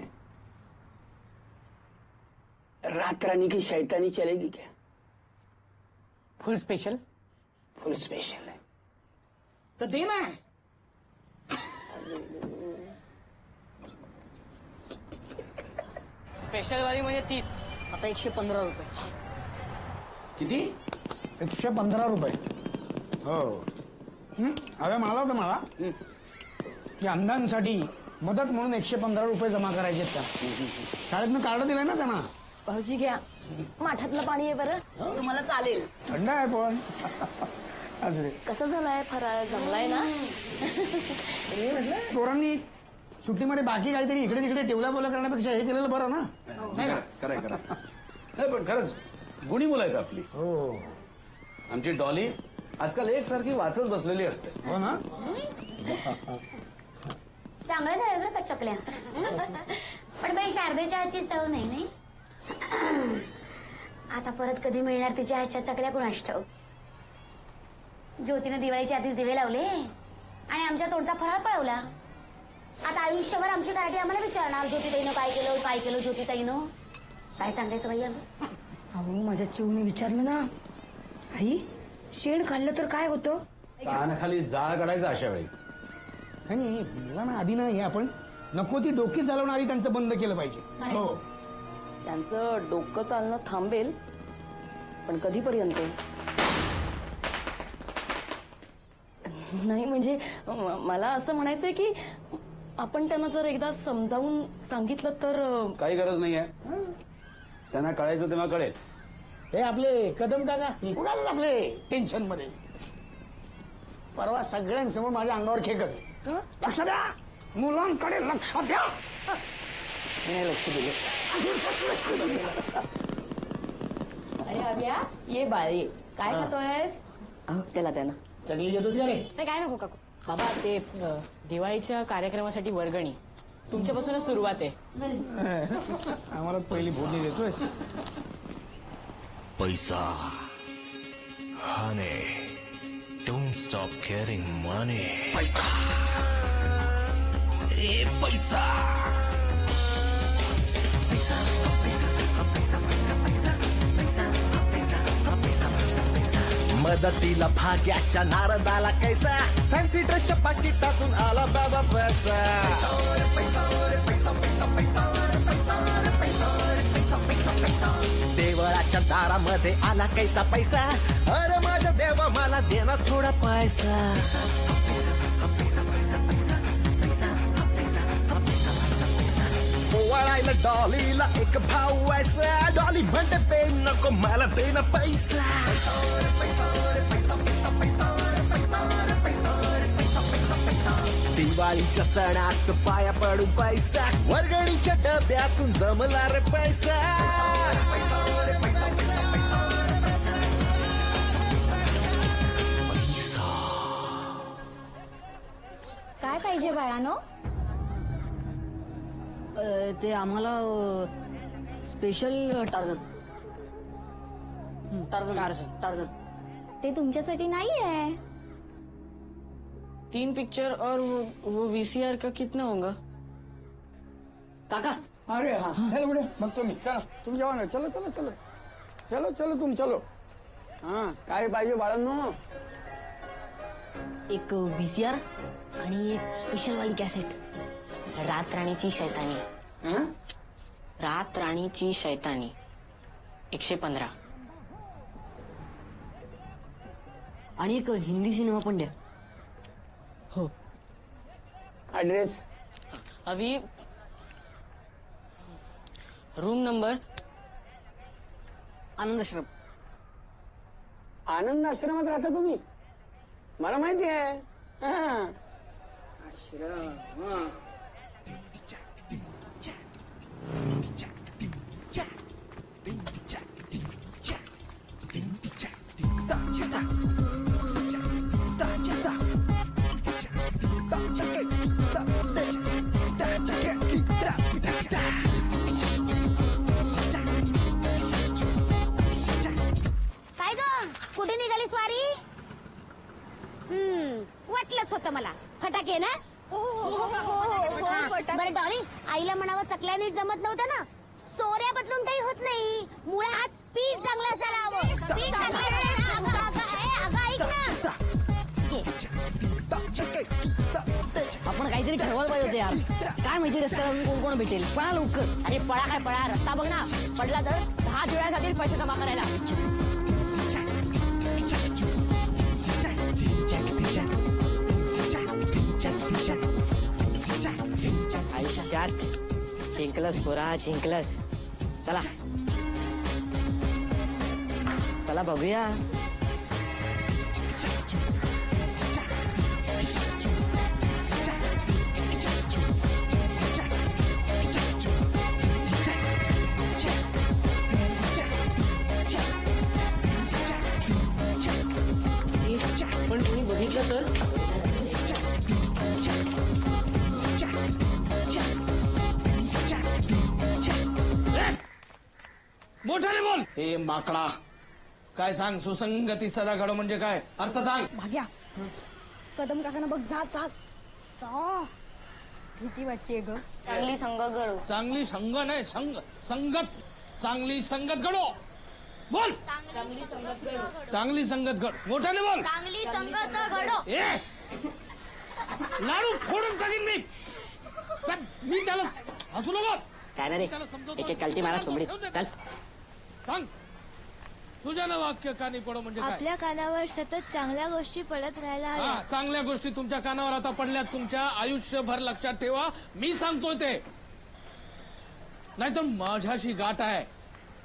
रात रानी की शैतानी चलेगी क्या? फुल स्पेशल. फुल स्पेशल है तो देना है. स्पेशल वाली म्हणजे तीच. आता 115 रुपये. किती? 115 रुपये. हो. अरे मला की अंधांसाठी मदत म्हणून 115 रुपये जमा करायचे का? शाळेतनं कार्ड दिलंय ना त्यांना. भाऊजी घ्या, माठातलं पाणी आहे बरं, तुम्हाला चालेल. थंड आहे पण. असं कसं झालाय फराळ, जमलाय ना? पोरांनी सुट्टीमध्ये बाकी काहीतरी इकडे तिकडे टेवला बोला करण्यापेक्षा हे केलेलं बरं ना. नाही का? कराय नाही पण खरंच गुणी मुलं आहेत आपली. हो. आमची डॉली आजकाल एकसारखी वाचत बसलेली असते. हो ना. चांगलं झालं बरं का चकल्या. पण बाई शारदेच्या हातची चव नाही. आता परत कधी मिळणार तिच्या हातच्या चकल्या कुणास ठाऊक. ज्योतीनं दिवाळीच्या आधीच दिवे लावले आणि आमच्या तोंडचा फराळ पळवला. आता आयुष्यभर आमची कराठी आम्हाला विचारणार, ज्योतिताईनं काय केलं ज्योतिताईनं. काय सांगायचं बाई आम्ही? अहो माझ्या चिवने विचारलं ना, आई शेण खाल्लं तर काय होतं? कानाखाली जाळ काढायचा अशा वेळी. आणि मला ना आधी ना हे आपण नको ती डोकी चालवणं आधी त्यांचं बंद केलं पाहिजे. हो. त्यांचं डोकं चालणं थांबेल, पण कधीपर्यंत? नाही म्हणजे मला असं म्हणायचंय की आपण त्यांना जर एकदा समजावून सांगितलं तर. काही गरज नाहीये, त्यांना कळायचं तेव्हा कळेल. हे आपले कदम काका उगाच आपले टेन्शन मध्ये. परवा सगळ्यांसमोर माझ्या अंगावर खेकच. लक्ष द्या, मुलांकडे लक्ष द्या. लक्ष दिले. अरे अव्या, ये बाळे, काय खातोयस? त्याला त्यांना चकली घेतोस का रे? नाही काय नको काकू. बाबा ते दिवाळीच्या कार्यक्रमासाठी वर्गणी तुमच्यापासूनच सुरुवात आहे. आम्हाला पहिली भोजनी देतोयस. पैसा honey don't stop caring money. पैसा ए पैसा. मदतीला भाग्याच्या नारदाला कैसा, फॅन्सी ड्रेसच्या पाकिटातून आला बाबा पैसा. देवळाच्या दारामध्ये आला कैसा पैसा, अरे माझ्या देवा मला देना थोडा पैसा. ओवाळायला डॉलीला एक भाऊ ऐसा, डॉली म्हणते पे नको मला दे ना पैसा. दिवाळीच्या सणात पाया पडून पैसा, वर्गणीच्या डब्यातून जमला रे पैसा. काय पाहिजे बाळानो? ते आम्हाला स्पेशल टार्झन. ते तुमच्यासाठी नाही आहे. 3 पिक्चर और वो VCR का कितना होगा? काका. अरे हा, चल पुढे बघतो मी. चला तुम्ही जेवा ना. चलो चलो चलो चलो चलो तुम चलो. हा, काय पाहिजे बाळांनो? एक VCR आणि एक स्पेशल वाली कॅसेट. रात राणीची शैतानी. रात राणीची शैतानी 115. आणि एक हिंदी सिनेमा पण द्या. हो. ऍड्रेस? अभी रूम नंबर आनंदाश्रम. आनंद आश्रमात राहता तुम्ही? मला माहिती आहे. आश्रम. पीठ जमत नव्हतं ना, सोऱ्या बदलून काही होत नाही. मुळात पीठ चांगलं असायला हवं. पीठ चांगलं असायला हवं. अगं ऐक ना. आपण काहीतरी ठरवायला पाहिजे होतं यार. काय माहिती रस्त्यावर कोण कोण भेटेल. पळा लवकर. अरे पळा काय पळा, रस्ता बघ ना. पडला तर 10 जुळ्या जातील पैसे जमा करायला. आयुष्यात जिंकलस पोरा, जिंकलस. चला चला बघूया. पण तुम्ही बघितलं तर मोठ्याने बोल. हे माकडा, काय सांग. सुसंगती सदा घडो म्हणजे काय अर्थ सांग. भाग्या, कदम काकांना बघ. जा जा जा. भीती वाटते ग. चांगली संगत घडो. चांगली संग नाही, संगत. चांगली संगत घडो. बोल. चांगली संगत घडो. चांगली संगत घड. मोठ्याने बोल. चांगली संगत घडो. ए लाडू फोडून टाकीन मी. मी त्याला हसू नको. काय ना रे, एक एक कलटी मारा सोबडी. चल सांग. तुझ्या ना वाक्य कानी पडो म्हणजे काय. आपल्या कानावर सतत चांगल्या गोष्टी पडत राहायला हव्या. हा, चांगल्या गोष्टी तुमच्या कानावर आता पडल्यात. तुमच्या आयुष्यभर लक्षात ठेवा. मी सांगतोय ते, नाहीतर माझ्याशी गाठ आहे.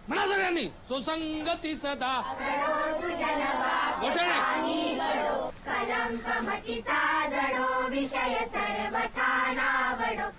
म्हणा सगळ्यांनी. सुसंगती सदा कलंकमतीचा जडो विषय सर्वथा नावडो.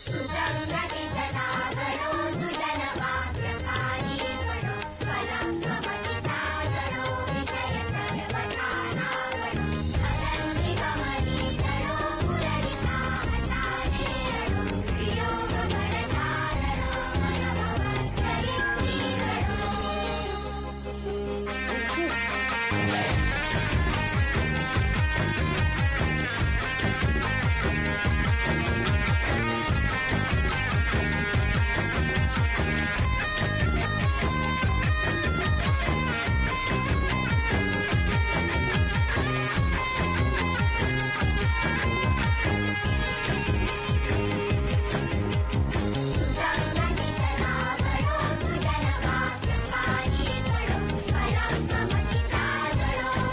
सुसंगती सदा घडो सुजन वाक्यकानी घडो. कलंकमतीचा जडो विषय सर्वथा नावडो. कलंकी कमली जडो मुरडिता हटाने अडो. वियोग घडता रडो मन भवन चरित्री घडो. सुसंगती सदा घडो सुजन वाक्यकानी घडो. कलंकमतीचा जडो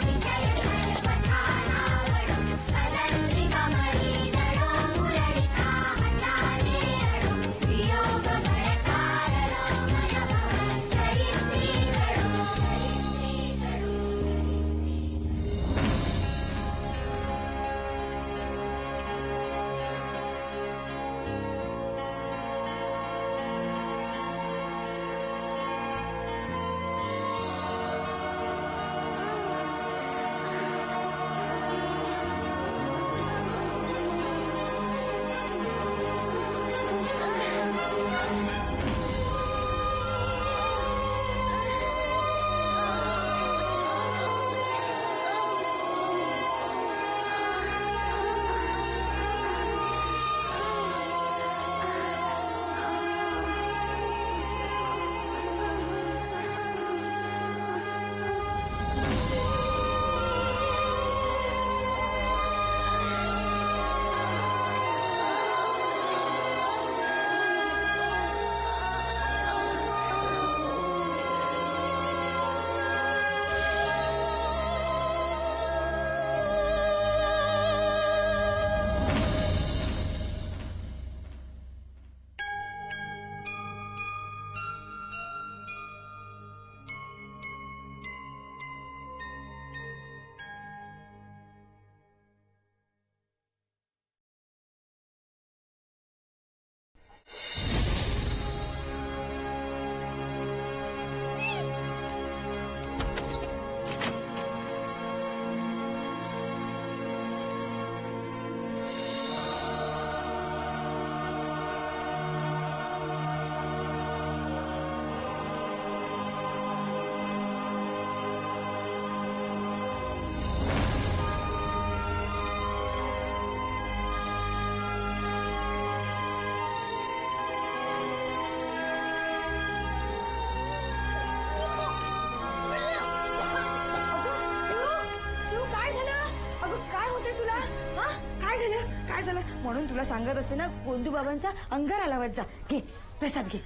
काय झालं म्हणून तुला सांगत असते ना, गोंदू बाबांचा अंगारा लावत जा. घे प्रसाद घे.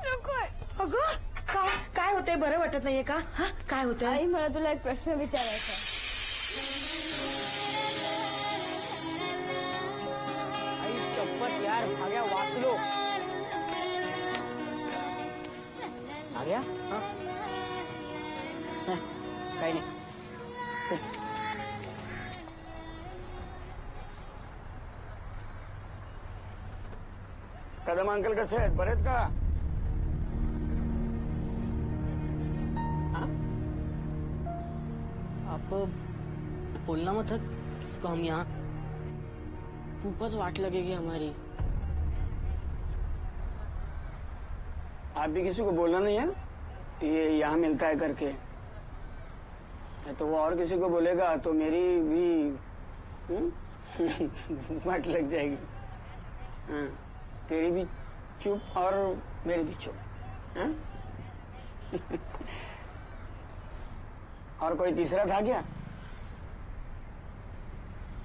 नकोय. अगं काय होतंय? बरं वाटत नाहीये का? हा काय होतंय? आई मला तुला एक प्रश्न विचारायचा. आई शपथ यार, भाग्या वाचलो. भाग्या काही नाही. कदम अंकल कसे आहेत? बरे आहेत का? आप बोलना मत था किसको हम यहाँ. खूपच वाट लगेगी हमारी. आप भी किसी को बोलना नहीं है ये यहाँ मिलता है करके. तो वो और किसी को बोलेगा तो मेरी भी वाट लग जाएगी. हाँ, तेरी भी चुप और मेरी भी चुप. हाँ? और कोई तीसरा था क्या?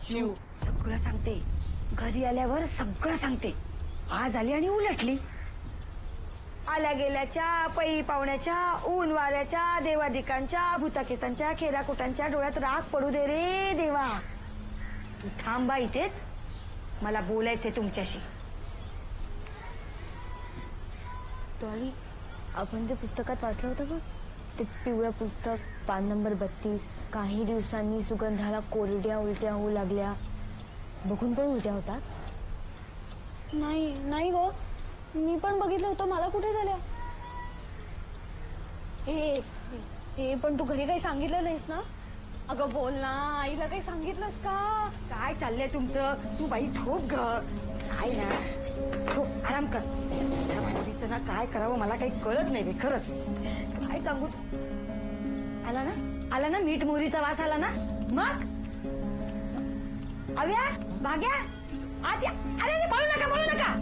शिव सगळं सांगते. घरी आल्यावर सगळं सांगते. आज आली आणि उलटली. आल्या गेल्याच्या, पै पाहुण्याच्या, ऊन वाऱ्याच्या, देवादिकांच्या, भूताकेतांच्या, खेराकुटांच्या डोळ्यात राग पडू दे रे देवा. तू थांबा इथेच, मला बोलायचंय तुमच्याशी. डॉली, आपण ते पुस्तकात वाचलं होतं बघ, ते पिवळं पुस्तक, पान नंबर 32. काही दिवसांनी सुगंधाला कोरड्या उलट्या होऊ लागल्या. बघून पण उलट्या होतात? नाही गो, मी पण बघितलं होतं. मला कुठे झाल्या? हे पण तू घरी काही सांगितलं नाहीस ना? अगं बोल ना, आईला काही सांगितलंस का? काय चाललंय तुमचं? तू बाई झोप ग. काय ना झोप, आराम कर. या मुलीचं ना काय करावं मला काही कळत नाही रे खरंच. काय सांगू? आला ना मीठ मोहरीचा वास आला ना. मग अव्या, भाग्या, आत या. अरे बोलू नका.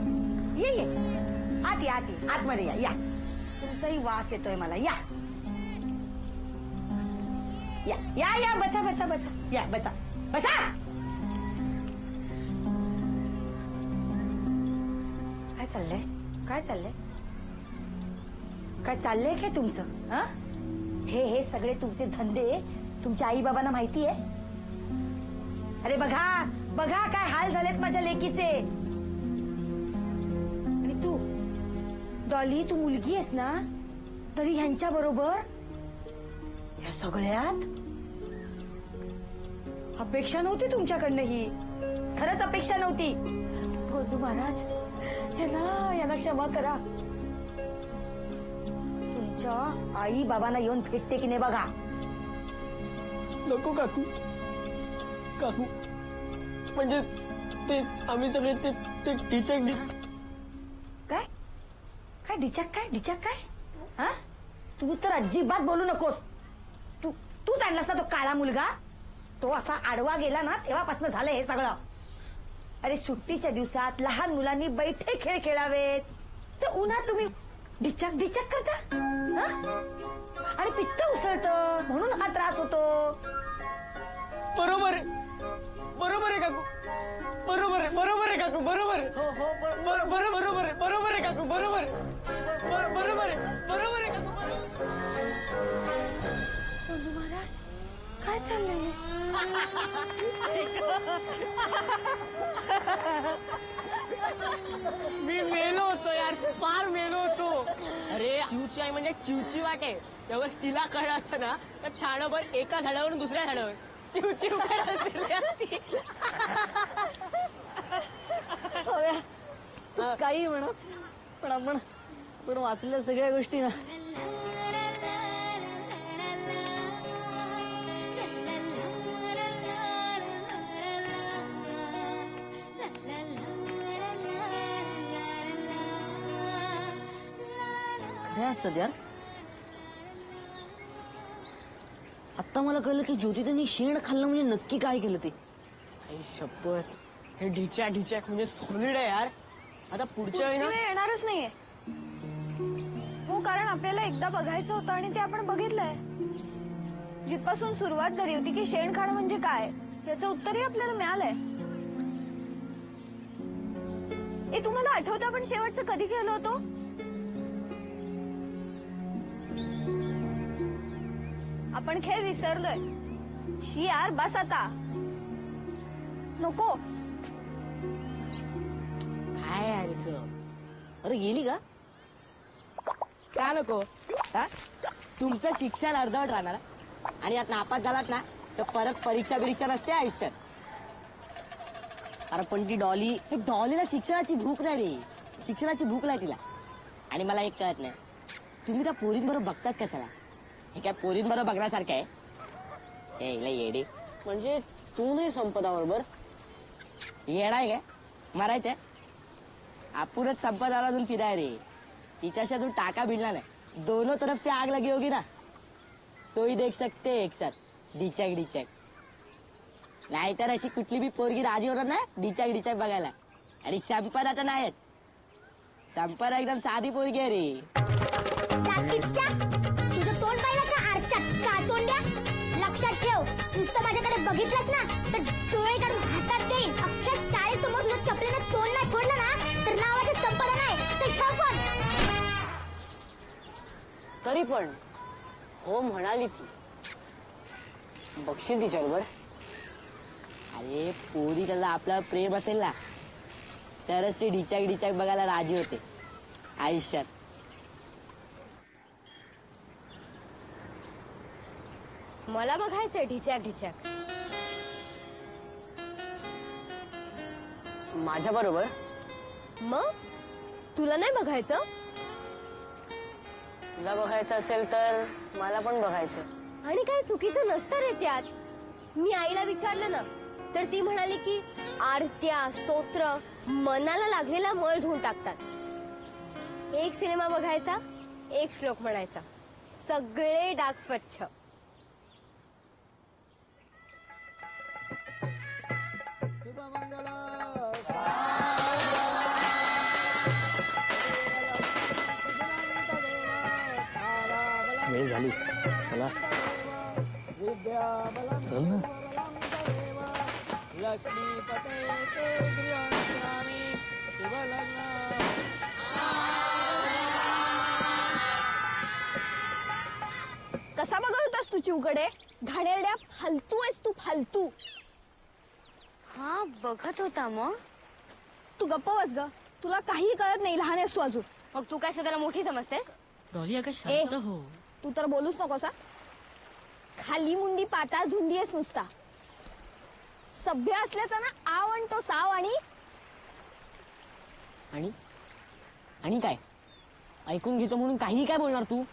ये आत या, आतमध्ये या. तुमचाही वास येतोय मला. या बसा. या बसा. काय चाललंय काय तुमचं? हा, हे सगळे तुमचे धंदे तुमच्या आई बाबांना माहिती आहे? अरे बघा काय हाल झालेत माझ्या लेकीचे. आणि तू डॉली, तू मुलगी आहेस ना, तरी ह्यांच्या बरोबर या सगळ्यात. अपेक्षा नव्हती तुमच्याकडनं ही. खरंच अपेक्षा नव्हती. गोंदू महाराज, यांना क्षमा करा. तुमच्या आई बाबांना येऊन भेटते की नाही बघा. नको काकू. म्हणजे ते आम्ही सगळे ते टीचर. काय डिचक काय? हा, तू तर अजिबात बोलू नकोस. तूच आणलास ना तो काळा मुलगा. तो असा आडवा गेला ना तेव्हापासून झालं हे सगळं. अरे सुट्टीच्या दिवसात लहान मुलांनी बैठे खेळ खेळावेत, तर उन्हात तुम्ही डिचक करता. आणि पित्त उसळतं म्हणून हा त्रास होतो. बरोबर आहे काकू. बरोबर आहे काकू. बरोबर आहे काकू. बरोबर आहे काकू. गोंदू महाराज, काय चाललंय? मी मेलो होतो यार, फार मेलो होतो. अरे चिवची आई म्हणजे चिवची वाटे. तेव्हा तिला कळलं असतं ना तर ठाणभर एका झाडावरून दुसऱ्या झाडावर चिवचिव करत दिली असती. काही म्हणा, पण आपण वाचल्या सगळ्या गोष्टी ना. खऱ्या असतात यार. आता मला कळलं की ज्योतितांनी शेण खाल्लं म्हणजे नक्की काय केलं ते. आई शपथ, हे ढिचॅक म्हणजे सॉलिड आहे यार. आता पुढच्या वेळी पुढची वेळ येणारच नाहीये. हो, कारण आपल्याला एकदा बघायचं होतं आणि ते आपण बघितलंय. जिथपासून सुरुवात झाली होती की शेण खाणं म्हणजे काय, याचं उत्तरही आपल्याला मिळालंय. ए तुम्हाला आठवतं आपण शेवटचं कधी केलं होतो? आपण खेळ विसरलोय. शी यार बस आता. नको. काय यार अरे गेली का? का नको? हा? तुमचं शिक्षण अर्धवट राहणार आणि यात नापास झालात ना तर परत परीक्षा नसते आयुष्यात. अरे पण ती डॉलीला शिक्षणाची भूक नाही रे. शिक्षणाची भूक नाही तिला. आणि मला एक कळत नाही, तुम्ही त्या पोरींबरोबर बघतात कशाला? हे काय पोरींबरोबर बघण्यासारखं आहे? हे लय येडे. म्हणजे तू नाही संपदा बरोबर? येडाय काय? मारायचंय? आपणच संपदाला अजून फिराय रे. तिच्याशी तू टाका भिडला नाही. दोनों तरफ से आग लगी होगी ना, तो ही देख सकते एक साथ डिचक डिचक. नाहीतर अशी कुठली बी पोरगी राजी होणार ना डिचक डिचक बघायला. आणि संपदा तर नाहीत. संपदा एकदम साधी पोरगी आहे रे. तुझं तोंड पाहिलं का आरशात? का तोंड्या? लक्षात ठेव, नुसतं माझ्याकडे बघितलंस ना तर डोळे काढून हातात देईन. अख्ख्या शाळेसमोर तुझ्या चपलीनं तोंड नाही फोडलं ना तर नावाची संपदा नाही. चल ठेव फोन. तरी पण हो म्हणाली ती. बघशील तिच्याबरोबर? अरे पोरी त्याला आपलं प्रेम असेल ना तरच ती डिचक डिचक बघायला राजी होते आयुष्यात. मला बघायचंय ढिचॅक ढिचॅक. माझ्या बरोबर? मग तुला नाही बघायचं? तुला बघायचं असेल तर मला पण बघायचं. आणि काय चुकीचं नसतं रे त्यात. मी आईला विचारलं ना तर ती म्हणाली की आरत्या स्तोत्र मनाला लागलेला मळ धुवून टाकतात. एक सिनेमा बघायचा, एक श्लोक म्हणायचा, सगळे डाग स्वच्छ. वेळ झाली, चला चल ना. कसा बघत होतास तू चिवकडे? घाणेरड्या, फालतू आहेस तू, फालतू. हा बघत होता. मग तू गप्प बस ग. तुला काही कळत नाही, लहान आहेस तू अजून. मग तू काय स्वतःला मोठी समजतेस? डॉली अगं शांत हो. तू तर बोलूच नकोस हा. खाली मुंडी पाताळ झुंडी आहेस नुसता. सभ्य असल्याचा ना आव आणतो साव. आणि आणि काय ऐकून घेतो म्हणून काही काय बोलणार तू?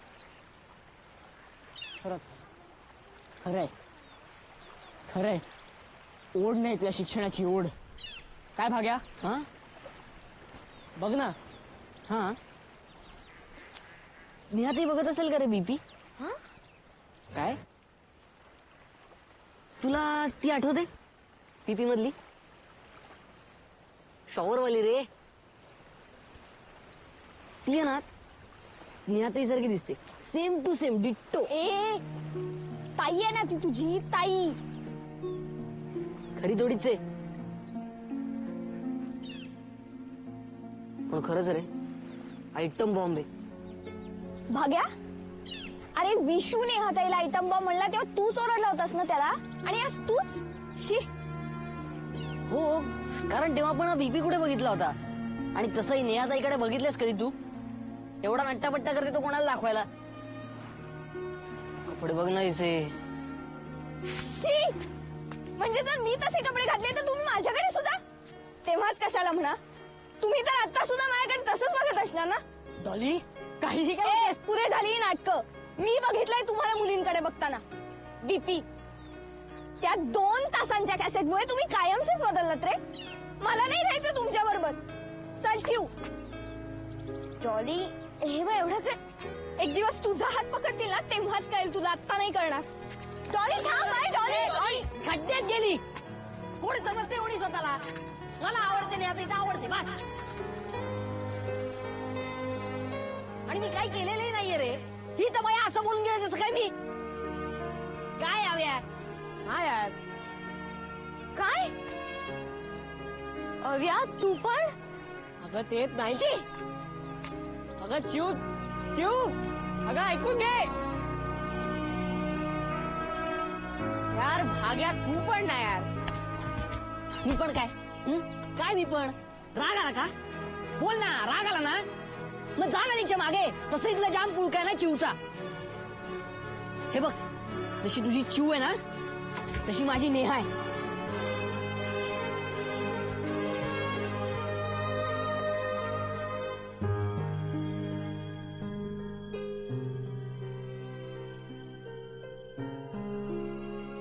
खरंच खरंय खरंय ओढ नाही तुझ्या शिक्षणाची ओढ. काय भाग्या? हा बघ ना. हा निहाती बघत असेल का रे बीपी? हा काय तुला ती आठवते बीपी मधली शॉवरवाली रे? ती आहे ना निहाताई सारखी दिसते. Same to same ditto. ए ताई आहे ना ती तुझी ताई. खरी थोडीच आहे पण खरंच रे आयटम बॉम्ब आहे. भाग्या, अरे विशू नेहाताईला आयटम बॉम्ब म्हणला तेव्हा तूच ओरडला होतास ना त्याला. आणि आज तूच शी. हो कारण तेव्हा पण बीपी कुठे बघितला होता. आणि तसंही नेहाताईकडे बघितलेस कधी तू? एवढा नट्टापट्टा करते तो कोणाला दाखवायला? कपडे बघ ना इसे. शी. म्हणजे जर मी तसे कपडे घातले तर तुम्ही माझ्याकडे सुद्धा तेव्हाच कशाला म्हणा. तुम्ही तर आता सुद्धा माझ्याकडे तसंच बघत असणार ना. डॉली काही काय पुरे झाली नाटकं. मी बघितलंय तुम्हाला मुलींकडे बघताना. बीपी त्या 2 तासांच्या कॅसेटमुळे तुम्ही कायमचेच बदललात रे. मला नाही राहायचं तुमच्या बरोबर. चल शिव. डॉली हे बघ एवढं काय. एक दिवस तुझा हात पकडतील ना तेव्हाच कळेल तुला. आत्ता नाही करणार. डॉली थांब. डॉली खड्ड्यात गेली. कोण समजते एवढी स्वतःला? मला आवडते नेहाताई तर आवडते बस. आणि मी काही केलेलंही नाहीये रे. ही तर बाई असं बोलून गेलं जसं काय मी काय हव्या. हा यार काय अव्या तू पण? अगं ते नाही. अगं चिव चिव अगं ऐकून घे. यार भाग्या तू पण नाही यार. मी पण काय काय मी पण राग आला का? बोल ना, राग आला ना, मग जा ना तिच्या मागे. तसं इथला जाम पुळका आहे ना चिवचा. हे बघ, जशी तुझी चिव आहे ना तशी माझी नेहा आहे.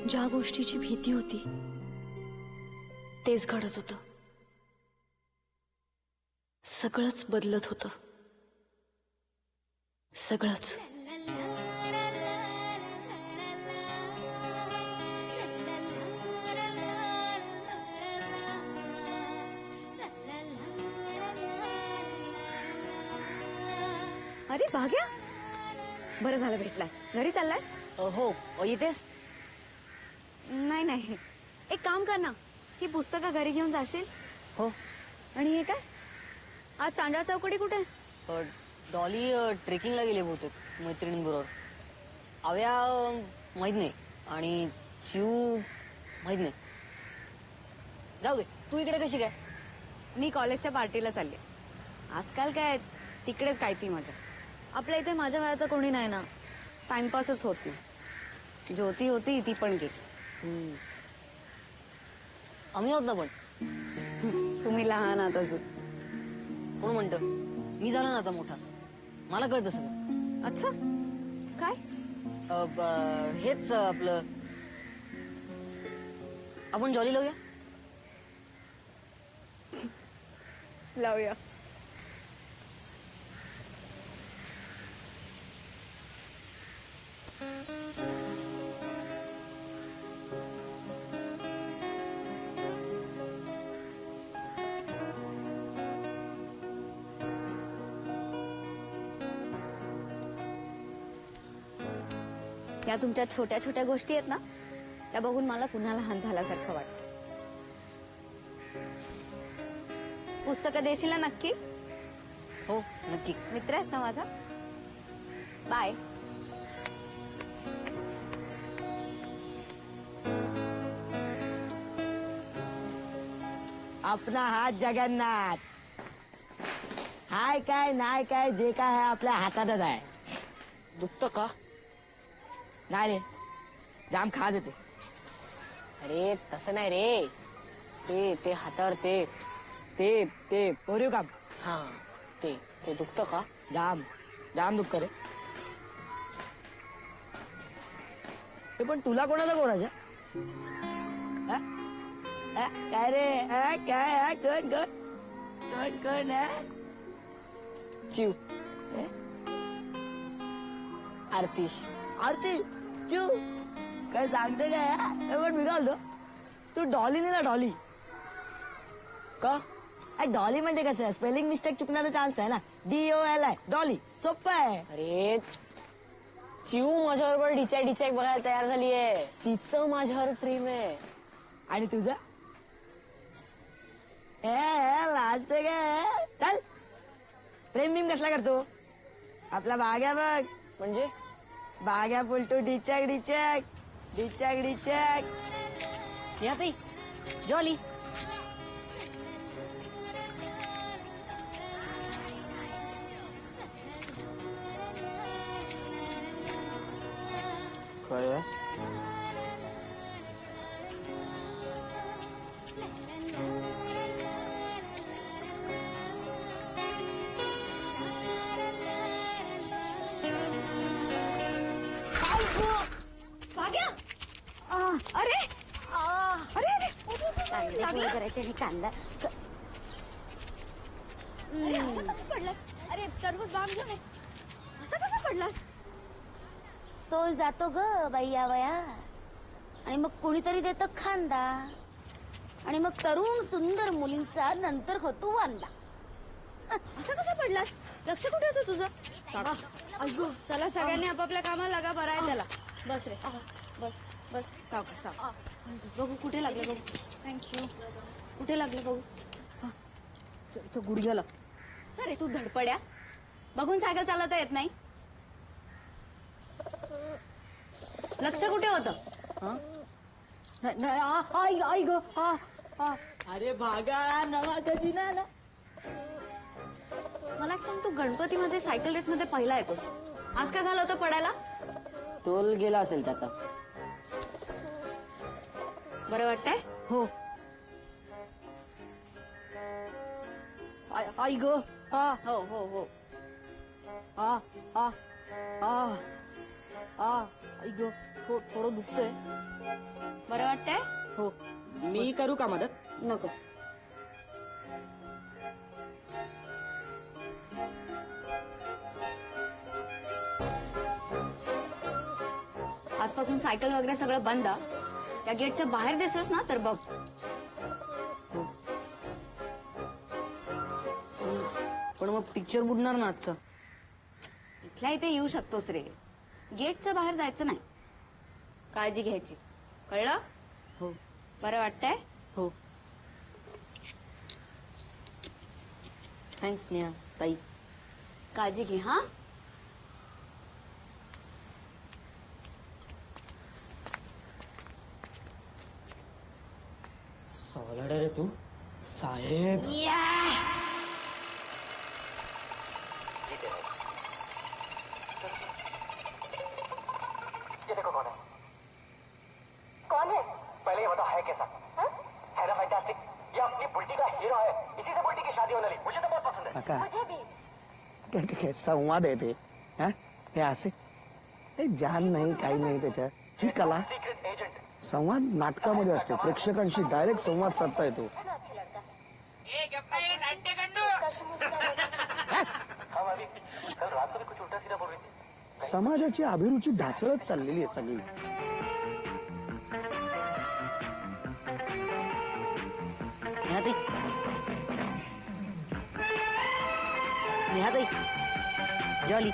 ज्या गोष्टीची भीती होती तेच घडत होतं. सगळंच बदलत होतं. सगळंच. अरे भाग्या, बरं झालं भेटलास. घरी चाललास? हो इथेच. नाही नाही, एक काम कर ना, ही पुस्तकं घरी घेऊन जाशील. हो. आणि हे काय आज चांडा चौकडी कुठे? डॉली ट्रेकिंगला गेले बहुतेक मैत्रिणींबरोबर. आव्या माहित नाही आणि शिव माहित नाही. जाऊ दे, तू इकडे कशी काय? मी कॉलेजच्या पार्टीला चालले. आजकाल काय तिकडेच काय ती मजा. आपल्या इथे माझ्या वयाचं कोणी नाही ना, टाइमपासच होत नाही. ज्योती होती ती पण गेली. आम्ही आहोत ना पण. तुम्ही लहान आहात अजून. कोण म्हणतं? मी झालो ना आता मोठा, मला कळतं सगळं. अच्छा काय? हेच आपलं, आपण जॉली लावूया. लावूया. या तुमच्या छोट्या छोट्या गोष्टी आहेत ना, त्या बघून मला पुन्हा लहान झाल्यासारखं वाटतं. पुस्तकं देशील ना नक्की? हो नक्की. मित्र आहेस ना माझा. बाय. आपला हात जगन्नाथ. हाय काय नाही काय जे काय आहे आपल्या हातातच आहे. दुखतं का? नाही रे, जाम खाज येते. अरे तसं नाही रे, ते हातावर ते कोरीव काम. हा ते दुखतं का? जाम जाम दुखत रे. हे पण तुला कोणाचा कोणाच्या? काय रे काय कोण कोण कोण कोण चिव. आरती. आरती चिव काय सांगते काय? पण मी घालतो तू डॉली ना. डॉली का? डॉली म्हणजे कसं स्पेलिंग मिस्टेक चुकण्याचा चान्स नाही ना. DOLI डॉली सोपं आहे. अरे चिव माझ्याबरोबर डिचाक बघायला तयार झालीये. तिचं माझ्यावर प्रेम आहे. आणि तुझं? लाजते काय? चल प्रेम बिम कसला करतो? आपला बाग्या बघ. म्हणजे बाग्या बोलतो डिचॅक. या ताई, जॉली. काय भाग्या. अरे अरे कांदा करायचे आणि कांदा अरे असं कसं पडलास? अरे टरबूज बाम घेऊन ये. असं कसं पडलास? तोल जातो ग बाई या वया. आणि मग कोणीतरी देतं खांदा. आणि मग तरुण सुंदर मुलींचा नंतर होतो वांदा. असं कसं पडलास? लक्ष कुठे होतं तुझं? अगो चला सगळ्यांनी आपापल्या कामाला लागा. बरं आहे त्याला. बस रे बस बस. बघू कुठे लागलं बघू. थँक्यू. कुठे लागलं बघू. तो गुडघ्याला. सर तू धडपड्या बघून सायकल चालवता येत नाही. लक्ष कुठे होतं? आई ग. अरे भागा नवा कधी ना. मला एक सांग, तू गणपतीमध्ये सायकल रेस मध्ये पहिला येतोस. आज काय झालं होतं पडायला? तोल गेला असेल त्याचा. बरं वाटतंय? हो. आई ग. हो हो हो. आई ग. थोडं दुखतंय. बरं वाटतंय? हो. मी करू का मदत? नको. आजपासून सायकल वगैरे सगळं बंद. या गेटच्या बाहेर दिसलोस ना तर बघ. पण मग पिक्चर बुडणार ना आजचा. इथल्या इथे येऊ शकतोस रे. गेटच्या बाहेर जायचं नाही. काळजी घ्यायची, कळलं? हो. बरं वाटतंय? हो. थँक्स नेहा ताई. काळजी घे हा. सॉलिड रे तू साहेब. ये देखो कौन है. कौन है? पहले ये बताओ है कैसा? है ना फैंटास्टिक. ये अपनी बुल्टी का हीरो है. इसी से बुल्टी की शादी होने लगी. मुझे तो बहुत पसंद है. काका. मुझे भी. काय संवाद आहे ते. हे असे हे जान नाही काही नाही त्याच्यात. ही कला सीक्रेट एजेंट. संवाद नाटकामध्ये असतो. प्रेक्षकांशी डायरेक्ट संवाद साधता येतो. हम अभी कल रात को भी कुछ उल्टा सीधा बोल रही थी. समाजाची अभिरुची ढासळत चाललेली आहे सगळी. नेहाताई जॉली.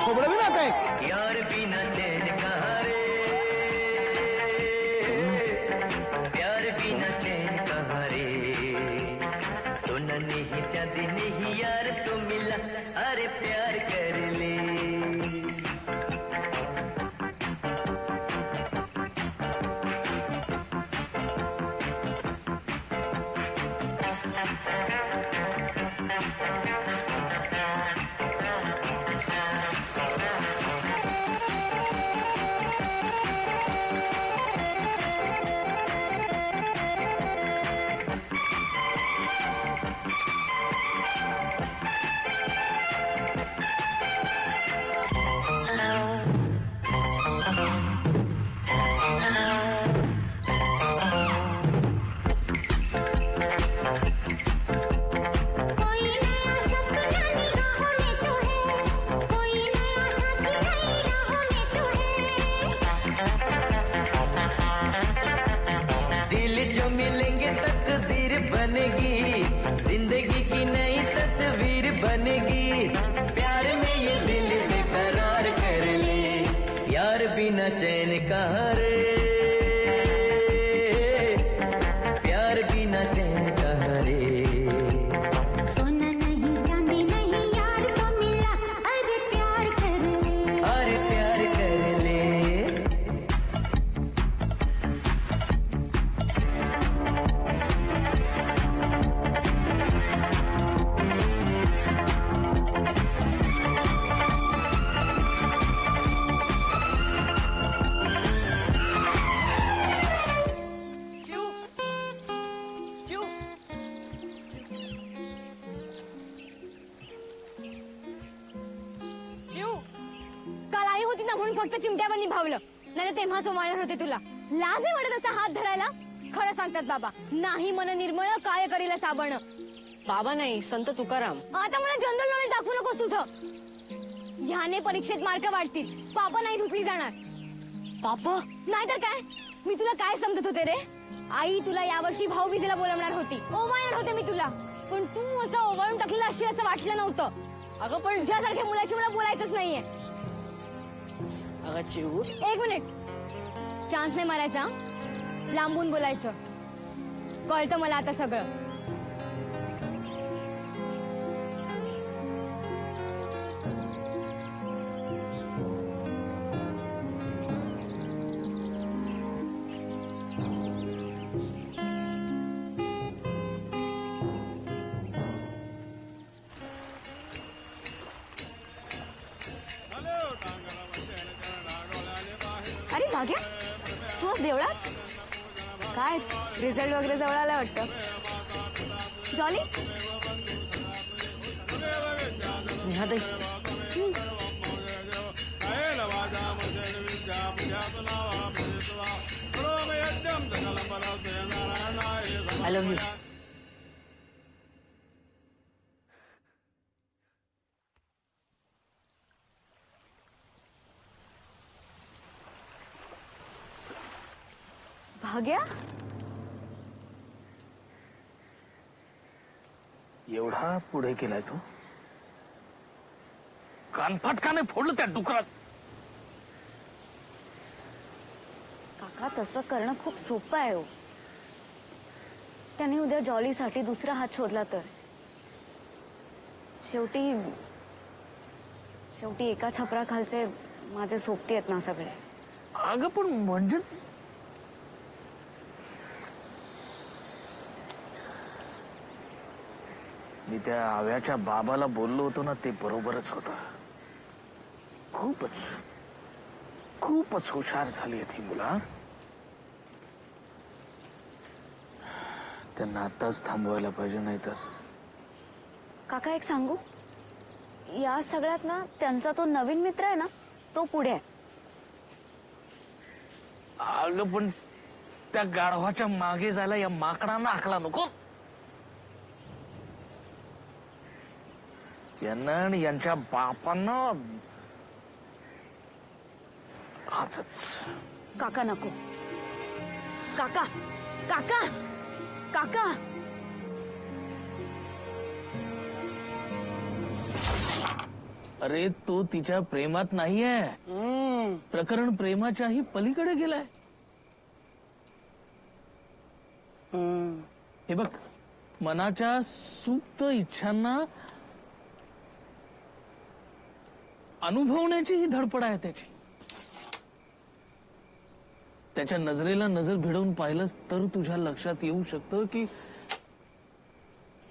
खोबरं बी नात आहे. यार बिना चैन कहाँ रे, प्यार बिना चैन कहाँ रे, सोना नहीं चांदी नहीं यार तो मिला, अरे प्यार कर ले. बनेगी जिंदगी की नई तस्वीर बनेगी, प्यार में ये दिल बेकरार कर ले, यार बिना चैन कहाँ रे, प्यार बिना चैन कहाँ रे. सोना नहीं चांदी नहीं यार तो मिला, अरे प्यार कर ले, अरे प्यार कर ले. काल आई होती ना म्हणून फक्त चिमट्यावर निभावलं, नाही तर तेव्हाच ओवाळणार होते तुला. लाज नाही वाटत असा हात धरायला. खरं सांगतात बाबा, नाही मन निर्मळ काय करील साबण. बाबा नाही, संत तुकाराम. आता मला जनरल नॉलेज दाखवू नकोस तुझं. ह्याने परीक्षेत मार्क वाढतील, पाप नाही धुतली जाणार. पाप नाहीतर काय, मी तुला काय समजत होते रे. आई तुला यावर्षी भाऊबीजेला बोलवणार होती, ओवाळणार होते मी तुला, पण तू असं ओवाळून टाकलेलं अशी असं वाटलं नव्हतं. अगं पण तुझ्यासारख्या मुलाची मला बोलायचंच नाहीये. अगं चिऊ, एक मिनिट, चान्स नाही मारायचा, लांबून बोलायचं. कळतं मला आता सगळं. अरे भाग्या, तू आज देवळात काय? रिझल्ट वगैरे जवळ आला वाटतं. जॉली, नेहाताई, आय लव्ह यू. भाग्या, एवढा पुढे गेलाय तो. कानफटकाने फोडलं त्या डुकरात. काका तसं करणं खूप सोपं आहे हो. त्याने उद्या जॉलीसाठी दुसरा हात शोधला तर शेवटी एका छपराखालचे माझे सोबती आहेत ना सगळे. अगं पण म्हणजे मी त्या आव्याच्या बाबाला बोललो होतो ना, ते बरोबरच होतं. खूपच हुशार झाली आहेत ही मुलं. त्यांना आताच थांबवायला पाहिजे, नाही तर. काका एक सांगू, या सगळ्यात ना त्यांचा तो नवीन मित्र आहे ना, तो पुढे आहे. अगं पण त्या गाढवाच्या मागे जायला या माकडांना आखला नको. यांना आणि यांच्या बापांना आजच. काका नको. काका काका काका अरे तो तिच्या प्रेमात नाहीये. प्रकरण प्रेमाच्याही पलीकडे गेलाय. हे बघ, मनाच्या सुप्त इच्छांना अनुभवण्याची ही धडपड आहे त्याची. त्याच्या नजरेला नजर भिडवून पाहिलंस तर तुझ्या लक्षात येऊ शकतं की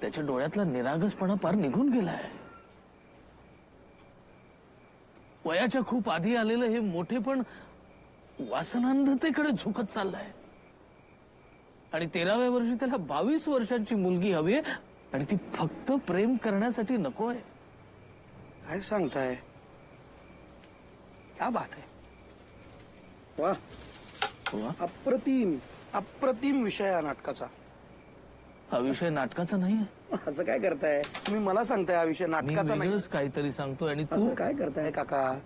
त्याच्या डोळ्यातला निरागसपणा पार निघून गेलाय. वयाच्या खूप आधी आलेलं हे मोठेपण वासनांधतेकडे झुकत चाललंय. आणि 13व्या वर्षी त्याला 22 वर्षांची मुलगी हवी आहे, आणि ती फक्त प्रेम करण्यासाठी नकोय. काय सांगताय? क्या बात आहे. वा, अप्रतिम विषय आहे नाटकाचा. हा विषय नाटकाचा नाहीये. असं काय करताय तुम्ही? मला सांगताय हा विषय नाटकाचा नाही. काहीतरी सांगतोय आणि तू असं काय करताय काका?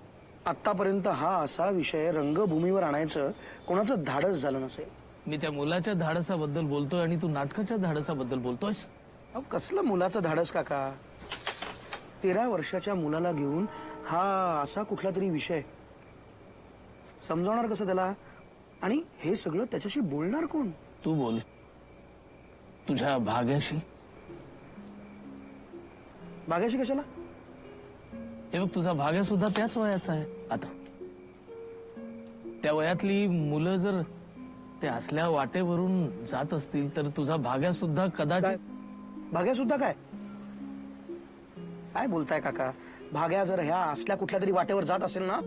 आतापर्यंत हा असा विषय रंगभूमीवर आणायचं कोणाचं धाडस झालं नसेल. मी त्या मुलाच्या धाडसाबद्दल बोलतोय आणि तू नाटकाच्या धाडसाबद्दल बोलतोयस. कसलं मुलाचं धाडस काका? 13 वर्षाच्या मुलाला घेऊन हा असा कुठला तरी विषय समजावणार कसं त्याला? आणि हे सगळं त्याच्याशी बोलणार कोण? तू बोल तुझ्या भाग्याशी. भाग्याशी कशाला? हे बघ, तुझा भाग्या सुद्धा त्याच वयाचा आहे आता. त्या वयातली मुलं जर त्या असल्या वाटेवरून जात असतील तर तुझा भाग्या सुद्धा कदाचित. भाग्या सुद्धा काय काय बोलताय काका? भाग्या जर ह्या असल्या कुठल्या तरी वाटेवर जात असेल ना,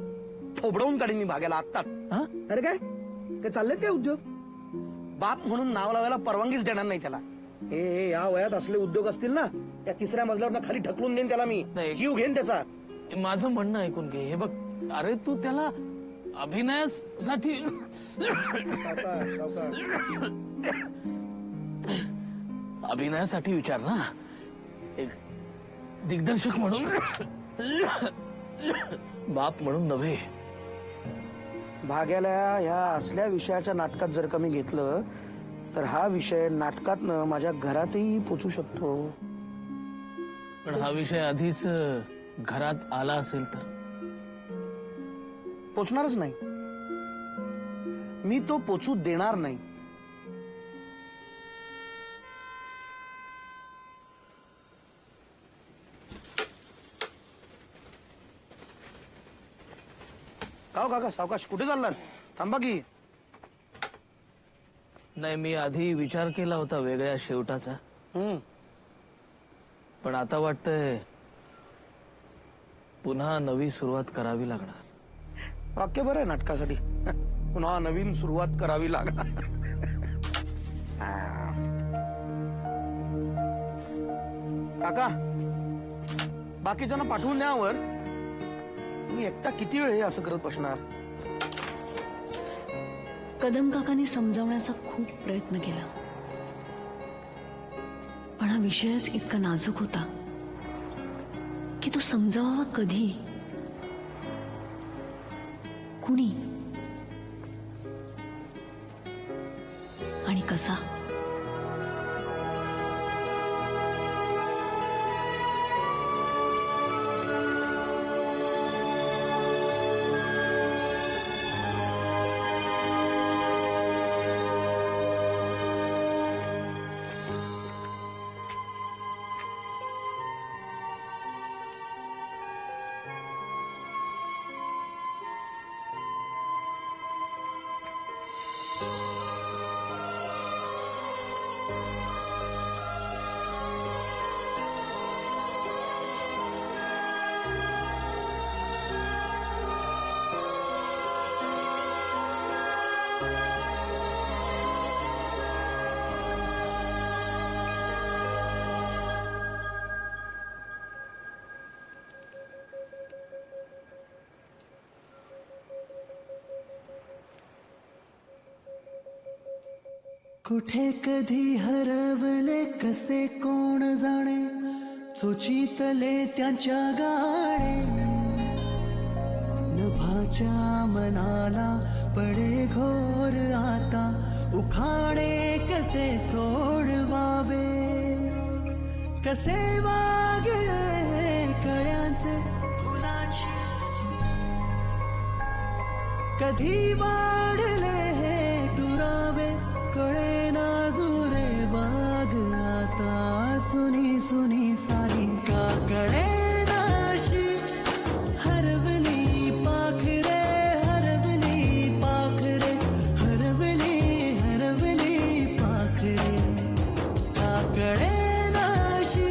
थोबडवून काढीन मी भाग्याला आत्ताच. अरे काय काय चाललंय काय उद्योग? बाप म्हणून नाव लावायला परवानगीच देणार नाही त्याला. हे या वयात असले उद्योग असतील ना, त्या 3ऱ्या मजल्यावर खाली ढकलून देईन त्याला मी. जीव घेईन त्याचा. माझं म्हणणं ऐकून घे. हे बघ, अरे तू त्याला अभिनयासाठी अभिनयासाठी विचार ना, एक दिग्दर्शक म्हणून, बाप म्हणून नव्हे. भाग्याला ह्या असल्या विषयाच्या नाटकात जर का मी घेतलं तर हा विषय नाटकातनं माझ्या घरातही पोचू शकतो. पण हा विषय आधीच घरात आला असेल तर पोचणारच नाही. मी तो पोचू देणार नाही. काहो काका, सावकाश, कुठे चाललात? थांबा की. नाही, मी आधी विचार केला होता वेगळ्या शेवटाचा, पण आता वाटतंय पुन्हा नवी सुरुवात करावी लागणार. वाक्य बरं आहे नाटकासाठी. पुन्हा नवीन सुरुवात करावी लागणार. काका, बाकीच्यांना पाठवून द्यावर. मी एकटा किती वेळ हे असं करत बसणार? कदम काकांनी समजावण्याचा खूप प्रयत्न केला, पण हा विषयच इतका नाजूक होता की तो समजावा कधी, कुणी आणि कसा. कुठे कधी हरवले कसे कोण जाणे, चोचीतले त्यांच्या गाणे. नभाच्या मनाला पडे घोर आता, उखाणे कसे सोडवावे, कसे वागले कळ्यांचे फुलांशी, कधी वाढले हे दुरावे, कळे नाजुरे बाग आता. सुनी सुनी सारी का कळे नाशी, हरवली पाखरे, हरवली पाखरे, हरवली हरवली पाखरे. का कळे नाशी,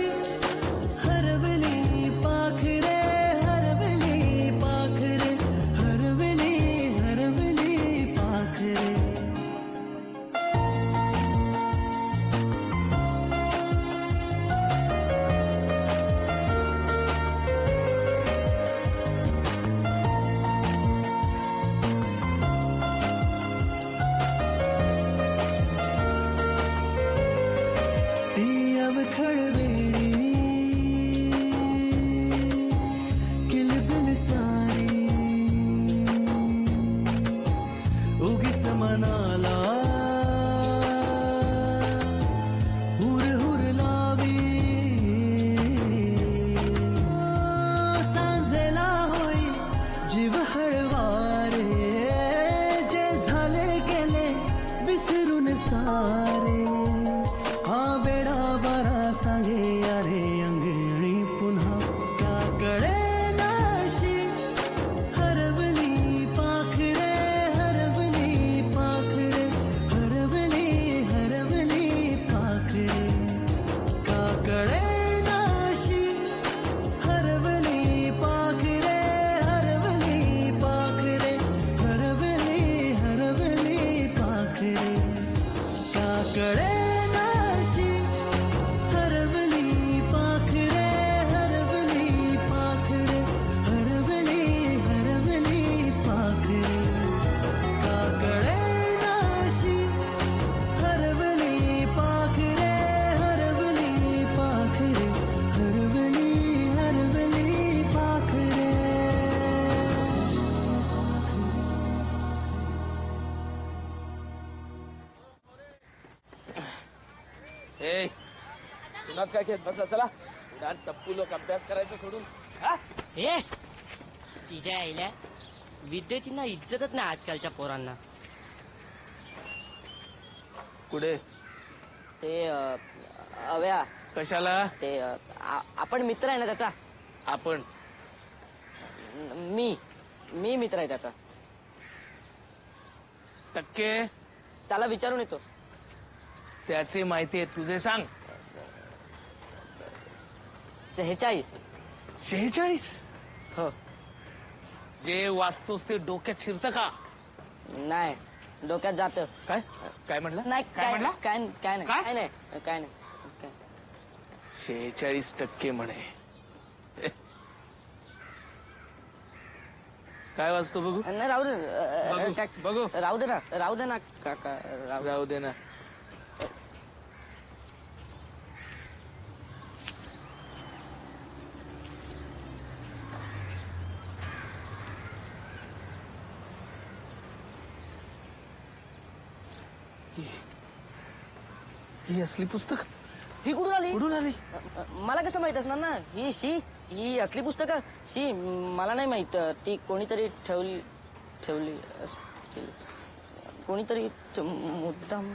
हरवली पाखरे, हरवली पाखरे, हरवली हरवली पाखरे. का ए पुन्हा काय खेळ बसला चला उडान टप्पू लोक अभ्यास करायचं सोडून हा हे तिच्या आईला विद्येची ना इज्जतच नाही आजकालच्या पोरांना. कुठे ते अव्या कशाला ते आपण मित्र आहे ना त्याचा. आपण मी मित्र आहे त्याचा. टक्के त्याला विचारून येतो. त्याची माहिती आहे तुझे सांग. 46. 46 हो. जे वाचतोस ते डोक्यात शिरतं का? नाही डोक्यात जात. काय काय म्हटलं? नाही काय म्हटलं? काय नाही काय नाही काय नाही. 46% म्हणे. काय वाचतो बघू? नाही राहू दे. बघू राहू दे ना काका राहू दे ना. ही असली पुस्तक ही कुठून आली? कुठून आली? मला कसं माहित असणार ना. ही असली पुस्तकं मला नाही माहित. ती कोणीतरी ठेवली असतील. कोणीतरी मुद्दाम.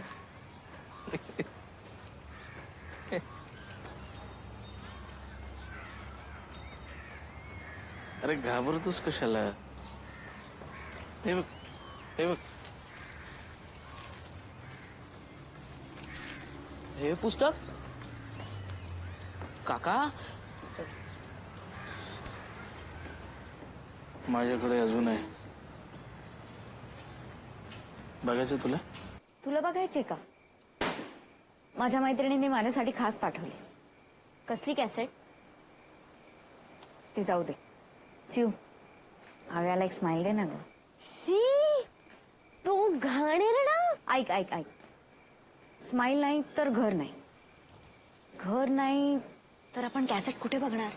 अरे घाबरतोस कशाला? हे बघ हे बघ हे पुस्तक काका माझ्याकडे अजून आहे. बघायचं तुला? तुला बघायचे का? माझ्या मैत्रिणीने माझ्यासाठी खास पाठवले. कसली कॅसेट? ती जाऊ दे. चिव आव्याला एक स्माइल दे ना ग. तो घाणेरडा. ऐक ऐक ऐक. स्माइल नाही तर घर नाही. घर नाही तर आपण कॅसेट कुठे बघणार?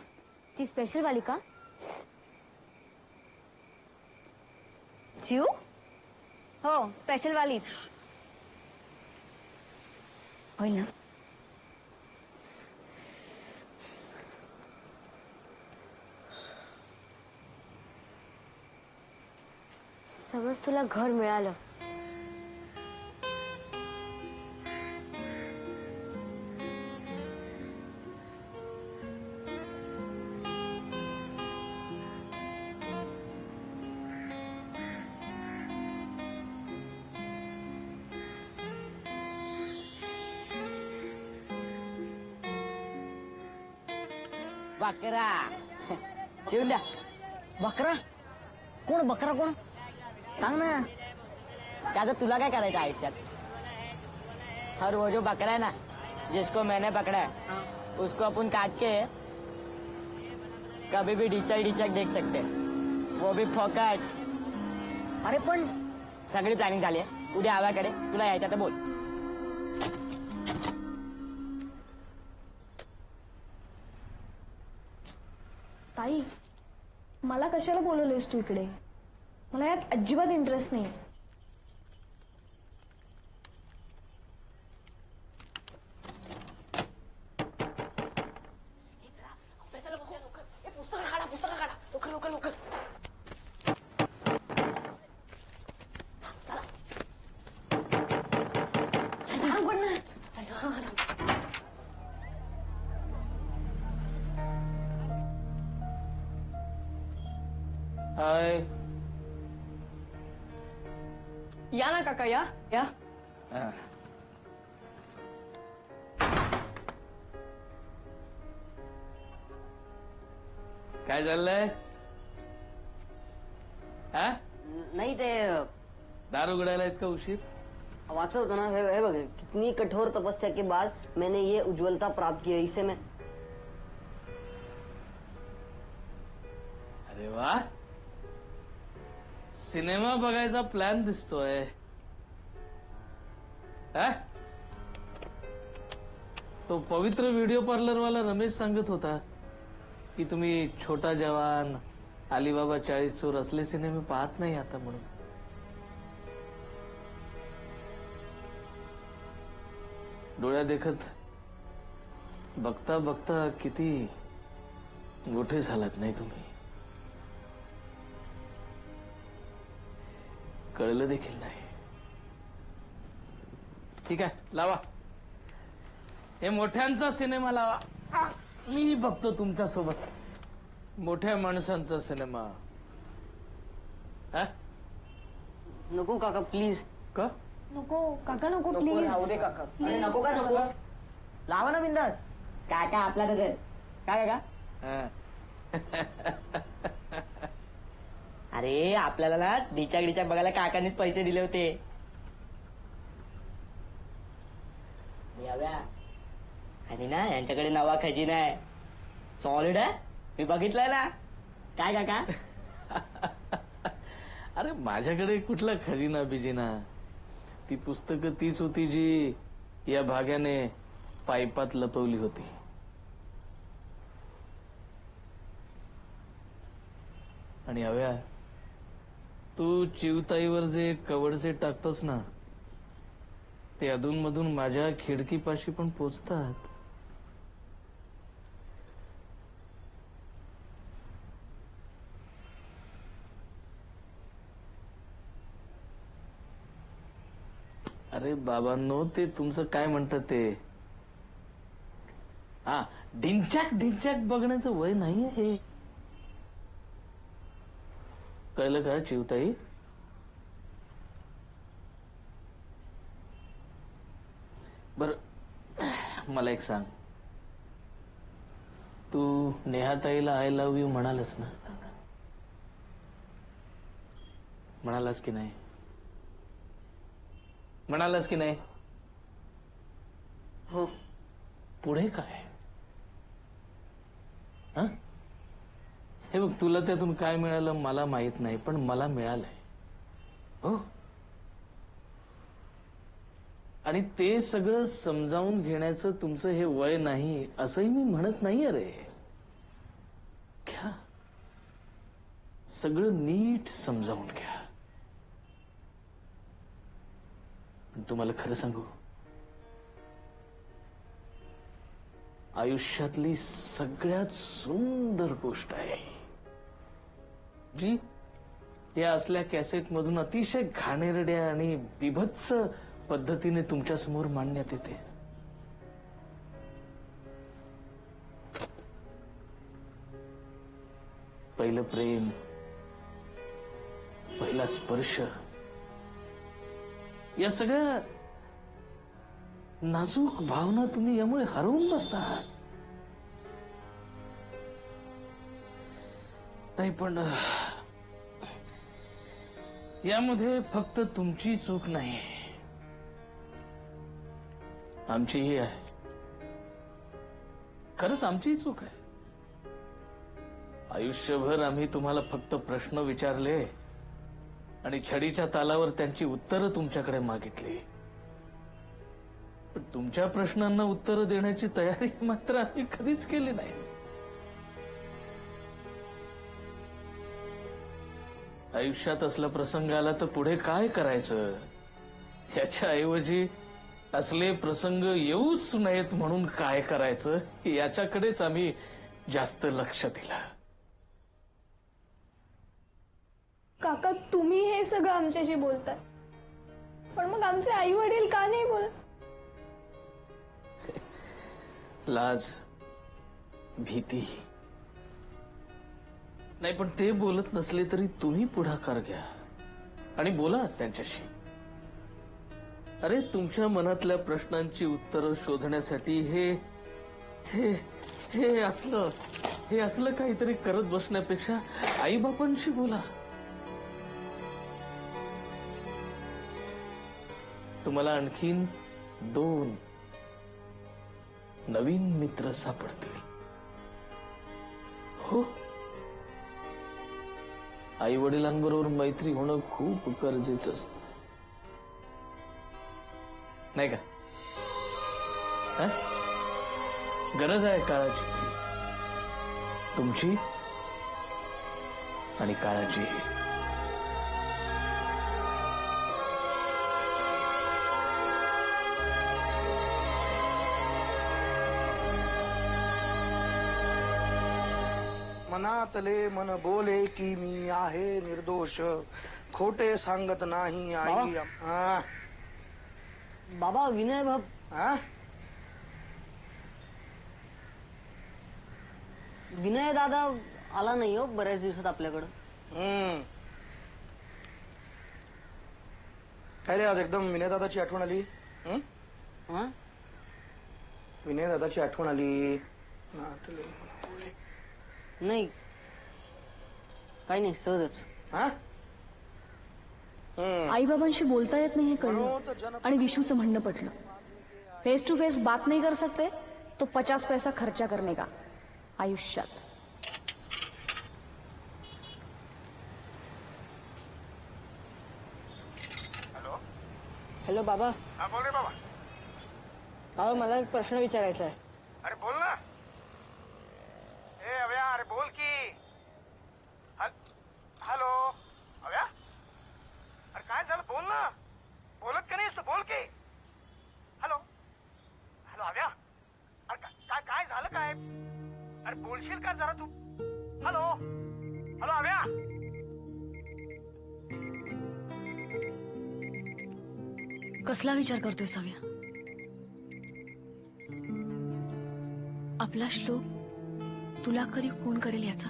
ती स्पेशल वाली का? चिव हो स्पेशल वालीच होईल ना. समज तुला घर मिळालं, बकरा शिवून द्या. बकरा कोण? बकरा कोण? सांग ना. त्याचं तुला काय करायचं आयुष्यात? हर वो जो बकरा है ना जिसको मैंने पकड़ा है उसको अपन काट के कभी भी डिचक डिचक देख सकते हैं. वो भी फोकट. अरे पण सगळी प्लॅनिंग झाली आहे. उद्या आव्याकडे तुला यायचं तर बोल. ताई मला कशाला बोलवलेस तू इकडे? मला यात अजिबात इंटरेस्ट नाही. हाय या ना काका या. काय चाललंय? हा नाही ते दार उघडायला इतका उशीर? वाचा होता ना. हे बघ कितनी कठोर तपस्या के बाद मैंने ये उज्ज्वलता प्राप्त की है. इसे मैं अरे वा सिनेमा बघायचा प्लॅन दिसतोय. हा? तो पवित्र व्हिडिओ पार्लर वाला रमेश सांगत होता की तुम्ही छोटा जवान, अलीबाबा 40 चोर असले सिनेमे पाहत नाही आता म्हणून. डोळ्या देखत बघता बघता किती मोठे झालात नाही तुम्ही, कळलं देखील नाही. ठीक आहे, लावा हे मोठ्यांचा सिनेमा लावा. मी बघतो तुमच्या सोबत मोठ्या माणसांचा सिनेमा. नको काका प्लीज. का नको काका नको नको, प्लीज. राहू दे काका. अरे नको का नको, लावा ना बिंदास. काका आपला कसं काय काका. अरे आपल्याला ना डिचाक बघायला काकांनीच पैसे दिले होते. याव्या आणि ना यांच्याकडे नवा खजिना आहे, सॉलिड आहे, मी बघितलंय ना. काय काका. अरे माझ्याकडे कुठला खजिना बिजिना, ती पुस्तकं तीच होती जी या भाग्याने पाईपात लपवली होती. आणि हव्या तू चिवताईवर जे कवडसे टाकतोस ना, ते अधूनमधून माझ्या खिडकीपाशी पण पोचतात. अरे बाबांनो, ते तुमचं काय म्हणतात ते, हा ढिंच्याक ढिंच्याक बघण्याचं वय नाहीये हे, कळलं का चिवताई. बर मला एक सांग, तू नेहाताईला आय लव्ह यू म्हणालस ना, म्हणालास की नाही, म्हणालास की नाही. हो. पुढे काय. हा हे बघ, तुला त्यातून काय मिळालं मला माहित नाही, पण मला मिळालंय. हो, आणि ते सगळं समजावून घेण्याचं तुमचं हे वय नाही असंही मी म्हणत नाही. अरे घ्या, सगळं नीट समजावून घ्या. पण तुम्हाला खरं सांगू, आयुष्यातली सगळ्यात सुंदर गोष्ट आहे जी या असल्या कॅसेट मधून अतिशय घाणेरड्या आणि बिभत्स पद्धतीने तुमच्या समोर मांडण्यात येते. पहिलं प्रेम, पहिला स्पर्श, या सगळ्या नाजूक भावना तुम्ही यामुळे हरवून बसता. नाही पण यामध्ये फक्त तुमची चूक नाही, आमचीही आहे. खरंच आमचीही चूक आहे. आयुष्यभर आम्ही तुम्हाला फक्त प्रश्न विचारले आणि छडीच्या तालावर त्यांची उत्तरं तुमच्याकडे मागितली, पण तुमच्या प्रश्नांना उत्तरं देण्याची तयारी मात्र आम्ही कधीच केली नाही. आयुष्यात असला प्रसंग आला तर पुढे काय करायचं याच्या ऐवजी असले प्रसंग येऊच नयेत म्हणून काय करायचं याच्याकडेच आम्ही जास्त लक्ष दिलं. काका तुम्ही हे सगळं आमच्याशी बोलताय, पण मग आमचे आई वडील का नाही बोलत. लाज, भीती नाही, पण ते बोलत नसले तरी तुम्ही पुढाकार घ्या आणि बोला त्यांच्याशी. अरे तुमच्या मनातल्या प्रश्नांची उत्तरं शोधण्यासाठी हे असलं काहीतरी करत बसण्यापेक्षा आईबापांशी बोला. तुम्हाला आणखीन 2 नवीन मित्र सापडतील. हो, आई वडिलांबरोबर मैत्री होणं खूप गरजेचं असतं, नाही का. हा? गरज आहे काळाची ती, तुमची आणि काळाचीही. मनातले मन बोले की मी आहे निर्दोष, खोटे सांगत नाही आई. हा बाबा विनय बाब हा विनय दादा आला नाही हो बऱ्याच दिवसात आपल्याकडं. काय रे आज एकदम विनय दादाची आठवण आली. विनय दादाची आठवण आली. नाही काही नाही सहजच. आई बाबांशी बोलता येत नाही हे कळलं आणि विशूचं म्हणणं पटलं. फेस टू फेस बात नहीं कर सकते तो 50 पैसा खर्चा करने का आयुष्यात. हॅलो बाबा. हा बोल रे बाबा. बाबा मला एक प्रश्न विचारायचा आहे. अरे बोल ना. ए अव्या अरे बोल की. हॅलो अव्या अरे काय झालं बोल ना. बोलत का नाहीस तू बोल की. हॅलो हॅलो अव्या अरे काय काय झालं काय. अरे बोलशील का जरा तू. Hello hello अव्या. कसला विचार करतोय सव्या. आपला श्लोक तुला कधी फोन करेल याचा.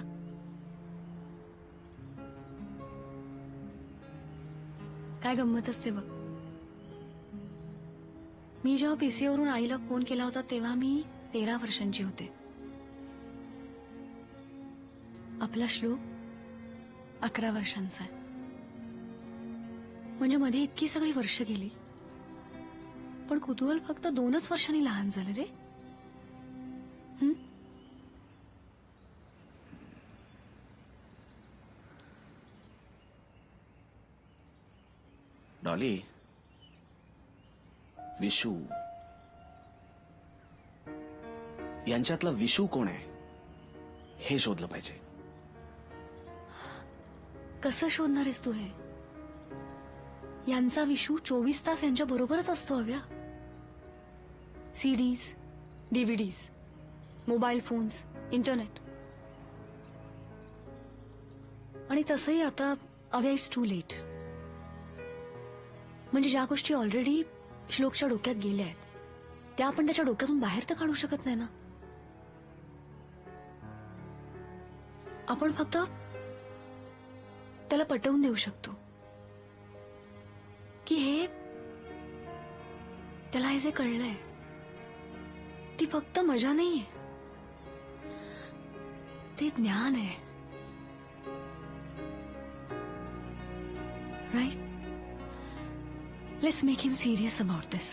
काय गंमत असते बघ. मी जेव्हा पीसी वरून आईला फोन केला होता तेव्हा मी 13 वर्षांची होते. आपला श्लोक 11 वर्षांचा आहे. म्हणजे मध्ये इतकी सगळी वर्ष गेली पण कुतूहल फक्त 2च वर्षांनी लहान झालं रे. डॉली विशू यांच्यातला विशू कोण आहे हे शोधलं पाहिजे. कसं शोधणार आहेस तू हे. यांचा विशू 24 तास यांच्या बरोबरच असतो हव्या. CDs DVDs mobile phones internet. आणि तसंही आता अव्या इट्स टू लेट. म्हणजे ज्या गोष्टी ऑलरेडी श्लोकच्या डोक्यात गेल्या आहेत त्या आपण त्याच्या डोक्यातून बाहेर तर काढू शकत नाही ना. आपण फक्त त्याला पटवून देऊ शकतो की हे त्याला हे जे कळलंय ती फक्त मजा नाहीये, ते ज्ञान आहे. Right. Let's make him serious about this.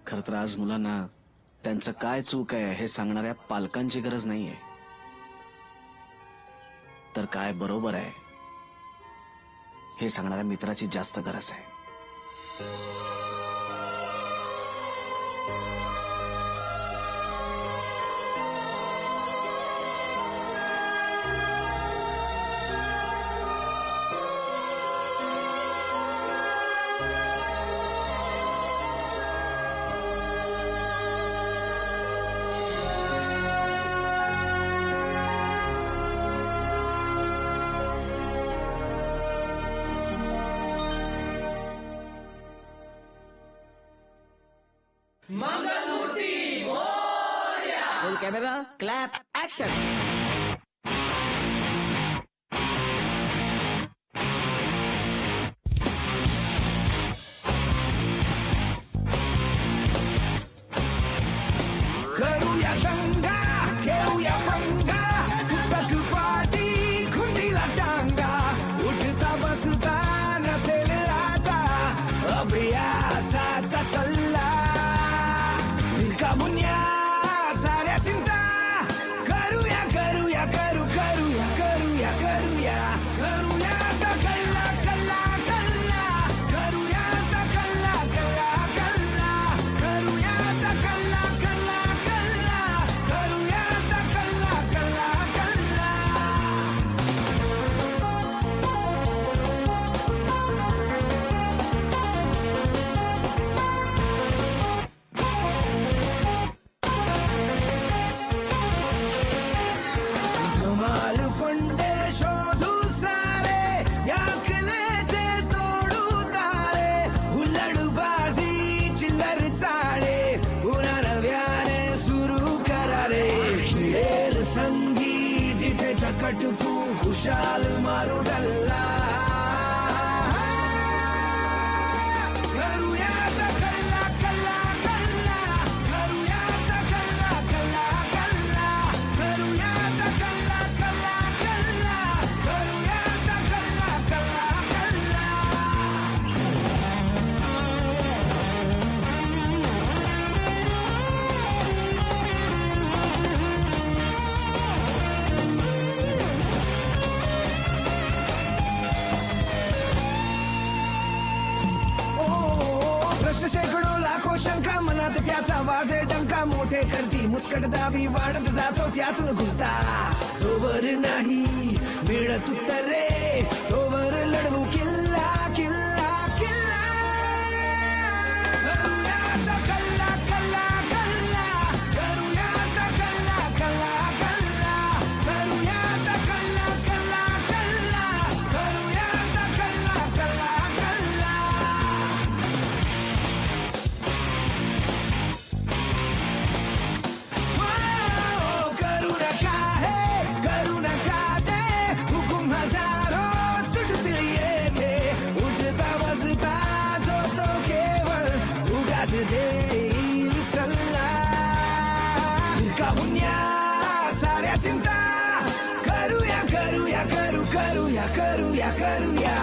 खरं तर आज मुलांना त्यांचं काय चूक आहे हे सांगणाऱ्या पालकांची गरज नाहीये, तर काय बरोबर आहे हे सांगणाऱ्या मित्राची जास्त गरज आहे. Mangalmurti Morya. Roll camera clap action. करूया दंगा घेऊया पंगा पुस्तक पाटी खुंडीला टांगा उठता बसता नसेल आता अभ्यासाचा सल्ला का मुन्या साऱ्या चिंता करूया कर चाल मारू डल्ला करूया आता कल्ला कल्ला कल्ला करूया आता कल्ला कल्ला कल्ला करूया आता कल्ला कल्ला कल्ला करूया आता कल्ला कल्ला कल्ला प्रश्न शेकडो लाखो शंका मनात त्याचा वाजे डंका मोठे करती मुस्कट दाबी वाढत जातो त्यातून घुलता जोवर नाही मिळत उत्तरे तोवर लढवू किल्ला किल्ला किल्ला करूया आता कल्ला कल्ला कल्ला करूया आता कल्ला कल्ला कल्ला करूया आता कल्ला कल्ला कल्ला करूया आता कल्ला कल्ला कल्ला करू नका हे करू नका ते हुकुम हजारो सुटतील येथे उठता बसता जो तो केवळ उगाच देईल सल्ला काहुन्या साऱ्या चिंता करूया करूया करूया करूया करूया